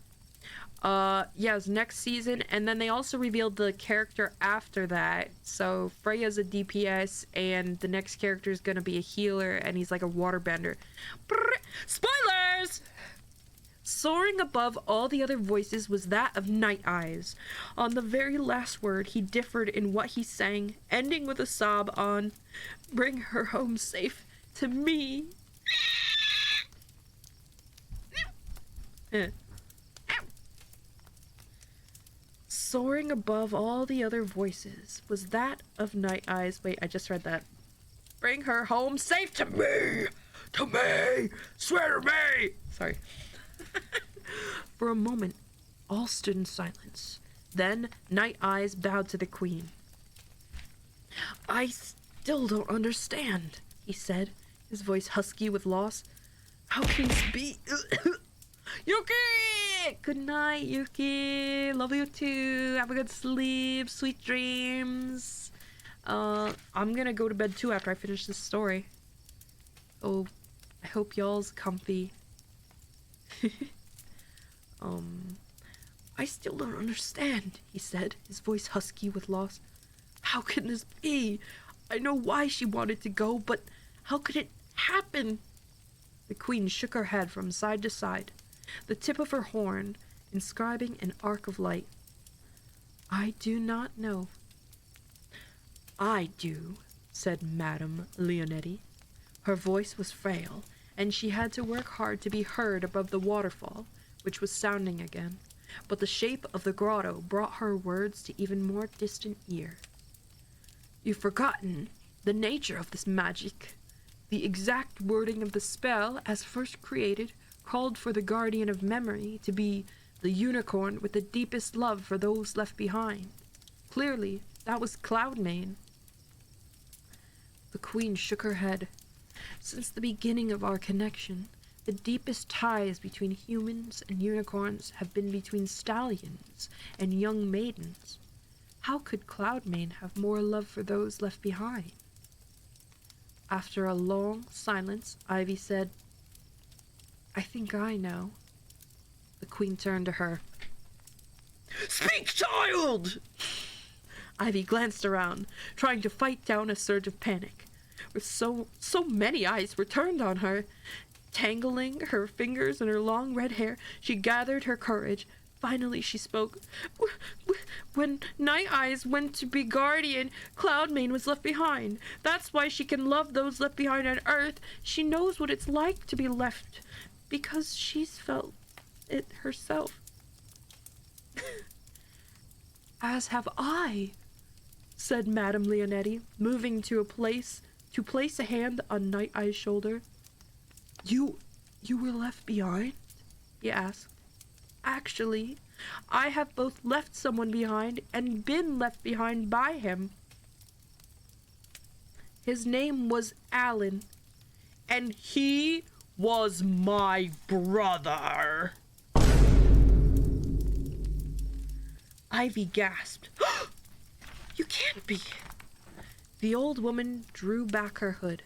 Yes, next season, and then they also revealed the character after that. So Freya's a DPS, and the next character is gonna be a healer, and he's like a waterbender. Brrr, spoilers! Soaring above all the other voices was that of Night Eyes. On the very last word, he differed in what he sang, ending with a sob on, "Bring her home safe to me." Soaring above all the other voices was that of Night Eyes. Wait, I just read that. "Bring her home safe to me! To me! Swear to me!" Sorry. For a moment, all stood in silence. Then Night Eyes bowed to the queen. "I still don't understand," he said, his voice husky with loss. "How can this be?" Yuki! Good night, Yuki. Love you too. Have a good sleep. Sweet dreams. I'm gonna go to bed too after I finish this story. Oh, I hope y'all's comfy. "I still don't understand," he said, his voice husky with loss. "How can this be? I know why she wanted to go, but how could it happen?" The queen shook her head from side to side, the tip of her horn inscribing an arc of light. "I do not know." "I do," said Madame Leonetti. Her voice was frail, and she had to work hard to be heard above the waterfall, which was sounding again, but the shape of the grotto brought her words to even more distant ear. "You've forgotten the nature of this magic. The exact wording of the spell, as first created, called for the guardian of memory to be the unicorn with the deepest love for those left behind. Clearly, that was Cloudmane." The queen shook her head. "Since the beginning of our connection, the deepest ties between humans and unicorns have been between stallions and young maidens. How could Cloudmane have more love for those left behind?" After a long silence, Ivy said, "I think I know." The queen turned to her. "Speak, child!" Ivy glanced around, trying to fight down a surge of panic. With so many eyes were turned on her. Tangling her fingers in her long red hair, she gathered her courage. Finally, she spoke. "When Night Eyes went to be guardian, Cloudmane was left behind. That's why she can love those left behind on Earth. She knows what it's like to be left, because she's felt it herself." "As have I," said Madame Leonetti, moving to place a hand on Night Eye's shoulder. You were left behind?" he asked. "Actually, I have both left someone behind and been left behind by him. His name was Alan, and he was my brother." Ivy gasped. "You can't be." The old woman drew back her hood.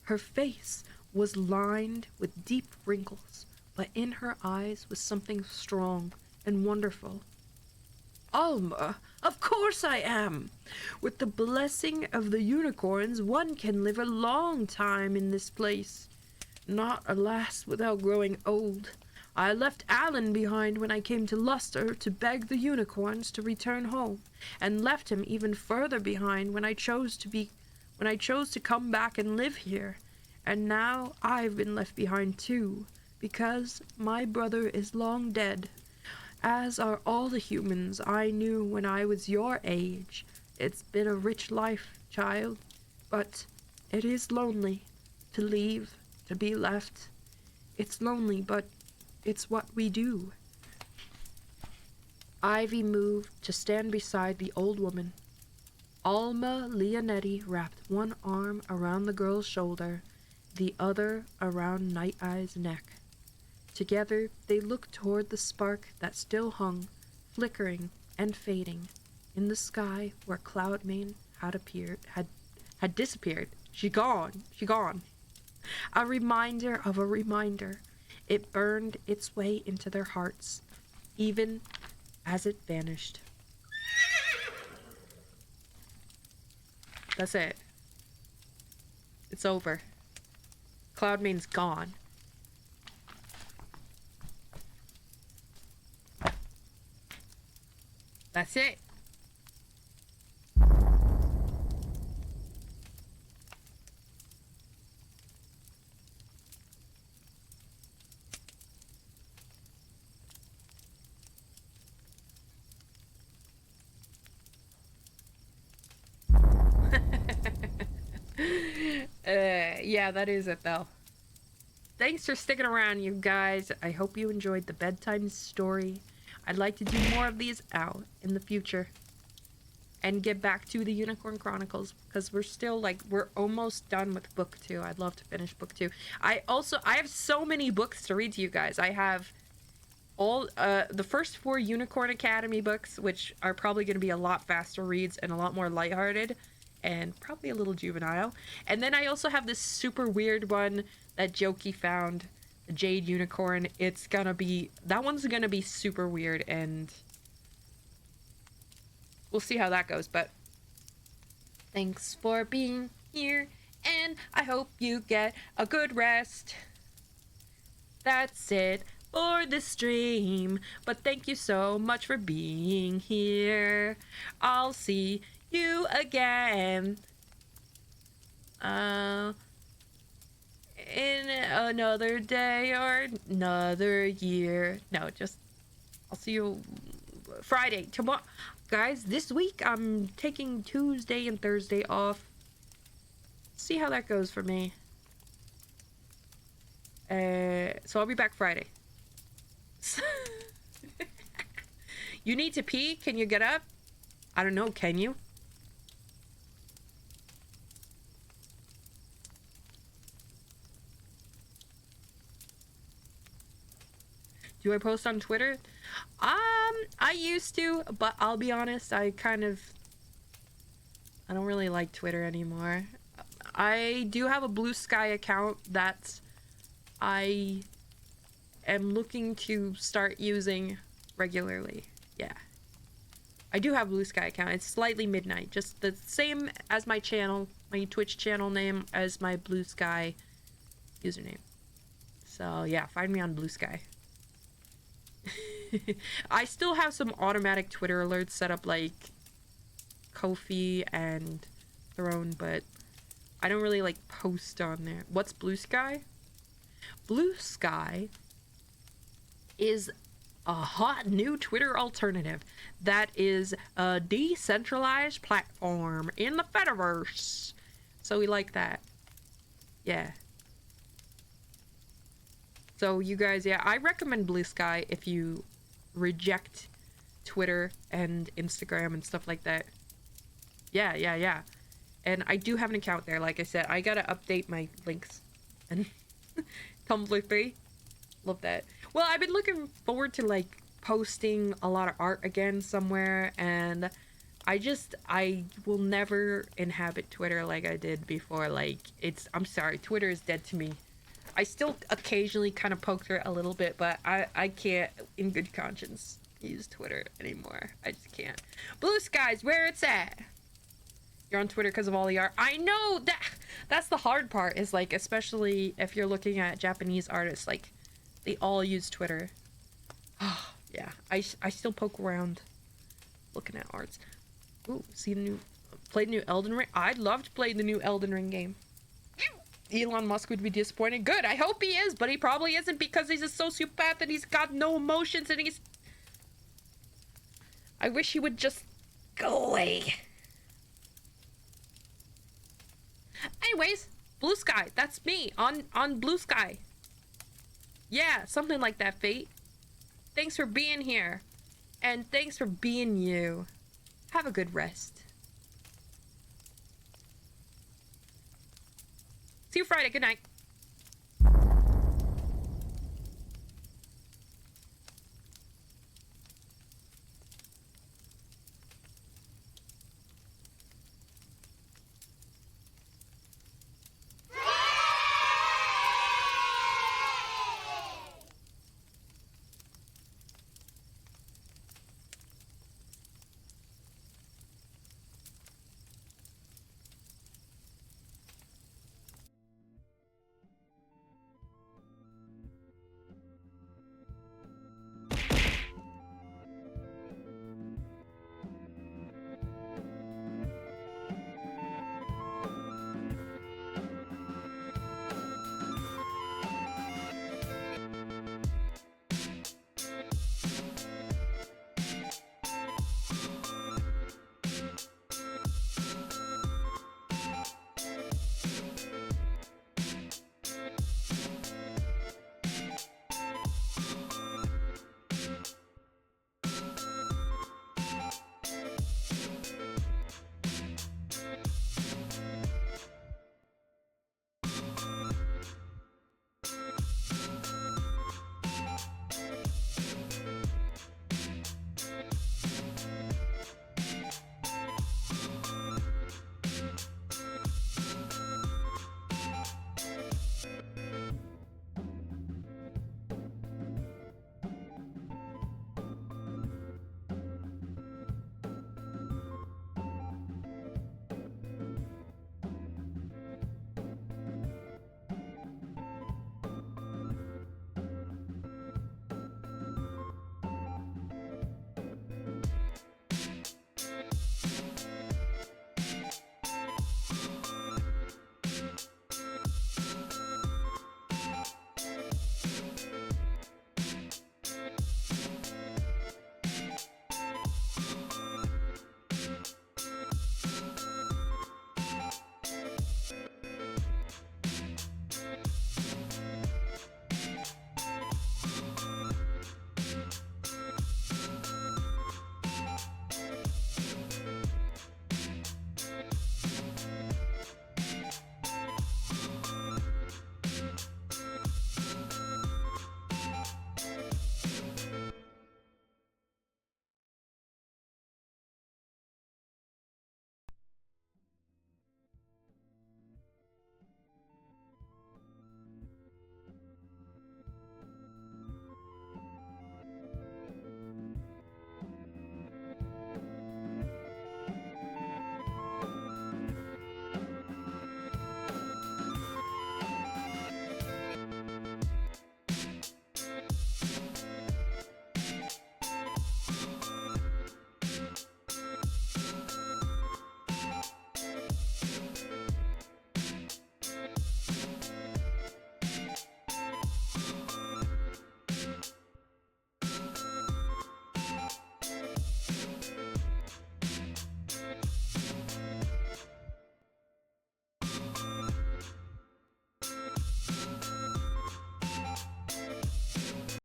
Her face was lined with deep wrinkles, but in her eyes was something strong and wonderful. "Alma, of course I am. With the blessing of the unicorns, one can live a long time in this place. Not, alas, without growing old. I left Alan behind when I came to Luster to beg the unicorns to return home, and left him even further behind when I chose to come back and live here. And now I've been left behind too, because my brother is long dead, as are all the humans I knew when I was your age. It's been a rich life, child, but it is lonely to leave, to be left. It's lonely, but it's what we do." Ivy moved to stand beside the old woman. Alma Leonetti wrapped one arm around the girl's shoulder, the other around Night Eye's neck. Together, they looked toward the spark that still hung, flickering and fading, in the sky where Cloudmane had disappeared. She gone. A reminder of a reminder. It burned its way into their hearts, even as it vanished. That's it. It's over. Cloudmane's gone. That's it. Yeah, that is it though. Thanks for sticking around, you guys. I hope you enjoyed the bedtime story. I'd like to do more of these out in the future and get back to the Unicorn Chronicles, because we're still we're almost done with book 2. I'd love to finish book 2. I have so many books to read to you guys. I have all the first 4 Unicorn Academy books, which are probably going to be a lot faster reads and a lot more lighthearted and probably a little juvenile. And then I also have this super weird one that Jokey found, the Jade Unicorn. That one's gonna be super weird, and we'll see how that goes. But thanks for being here, and I hope you get a good rest. That's it for the stream, but thank you so much for being here. I'll see you again in another day or another year. No, just I'll see you Friday tomorrow, guys. This week I'm taking Tuesday and Thursday off. See how that goes for me. So I'll be back Friday. You need to pee? Can you get up? I don't know, can you? Do I post on Twitter? I used to, but I'll be honest, I don't really like Twitter anymore. I do have a Blue Sky account that I am looking to start using regularly. Yeah. I do have a Blue Sky account. It's slightly midnight, just the same as my channel, my Twitch channel name, as my Blue Sky username. So yeah, find me on Blue Sky. I still have some automatic Twitter alerts set up, like Ko-fi and Throne, but I don't really post on there. What's Blue Sky? Blue Sky is a hot new Twitter alternative that is a decentralized platform in the Fediverse. So we like that. Yeah. So you guys, yeah, I recommend Blue Sky if you reject Twitter and Instagram and stuff like that. Yeah. And I do have an account there, like I said. I gotta update my links. And Tumblr 3. Love that. Well, I've been looking forward to posting a lot of art again somewhere, and I will never inhabit Twitter like I did before. I'm sorry, Twitter is dead to me. I still occasionally kind of poke through it a little bit, but I can't, in good conscience, use Twitter anymore. I just can't. Blue Sky's where it's at. You're on Twitter because of all the art. I know that's the hard part, is especially if you're looking at Japanese artists, they all use Twitter. Oh, yeah. I still poke around looking at arts. Ooh, played the new Elden Ring. I'd love to play the new Elden Ring game. Elon Musk would be disappointed. Good, I hope he is, but he probably isn't, because he's a sociopath and he's got no emotions and he's... I wish he would just go away. Anyways, Blue Sky, that's me on Blue Sky. Yeah, something like that, Fate. Thanks for being here. And thanks for being you. Have a good rest. See you Friday. Good night.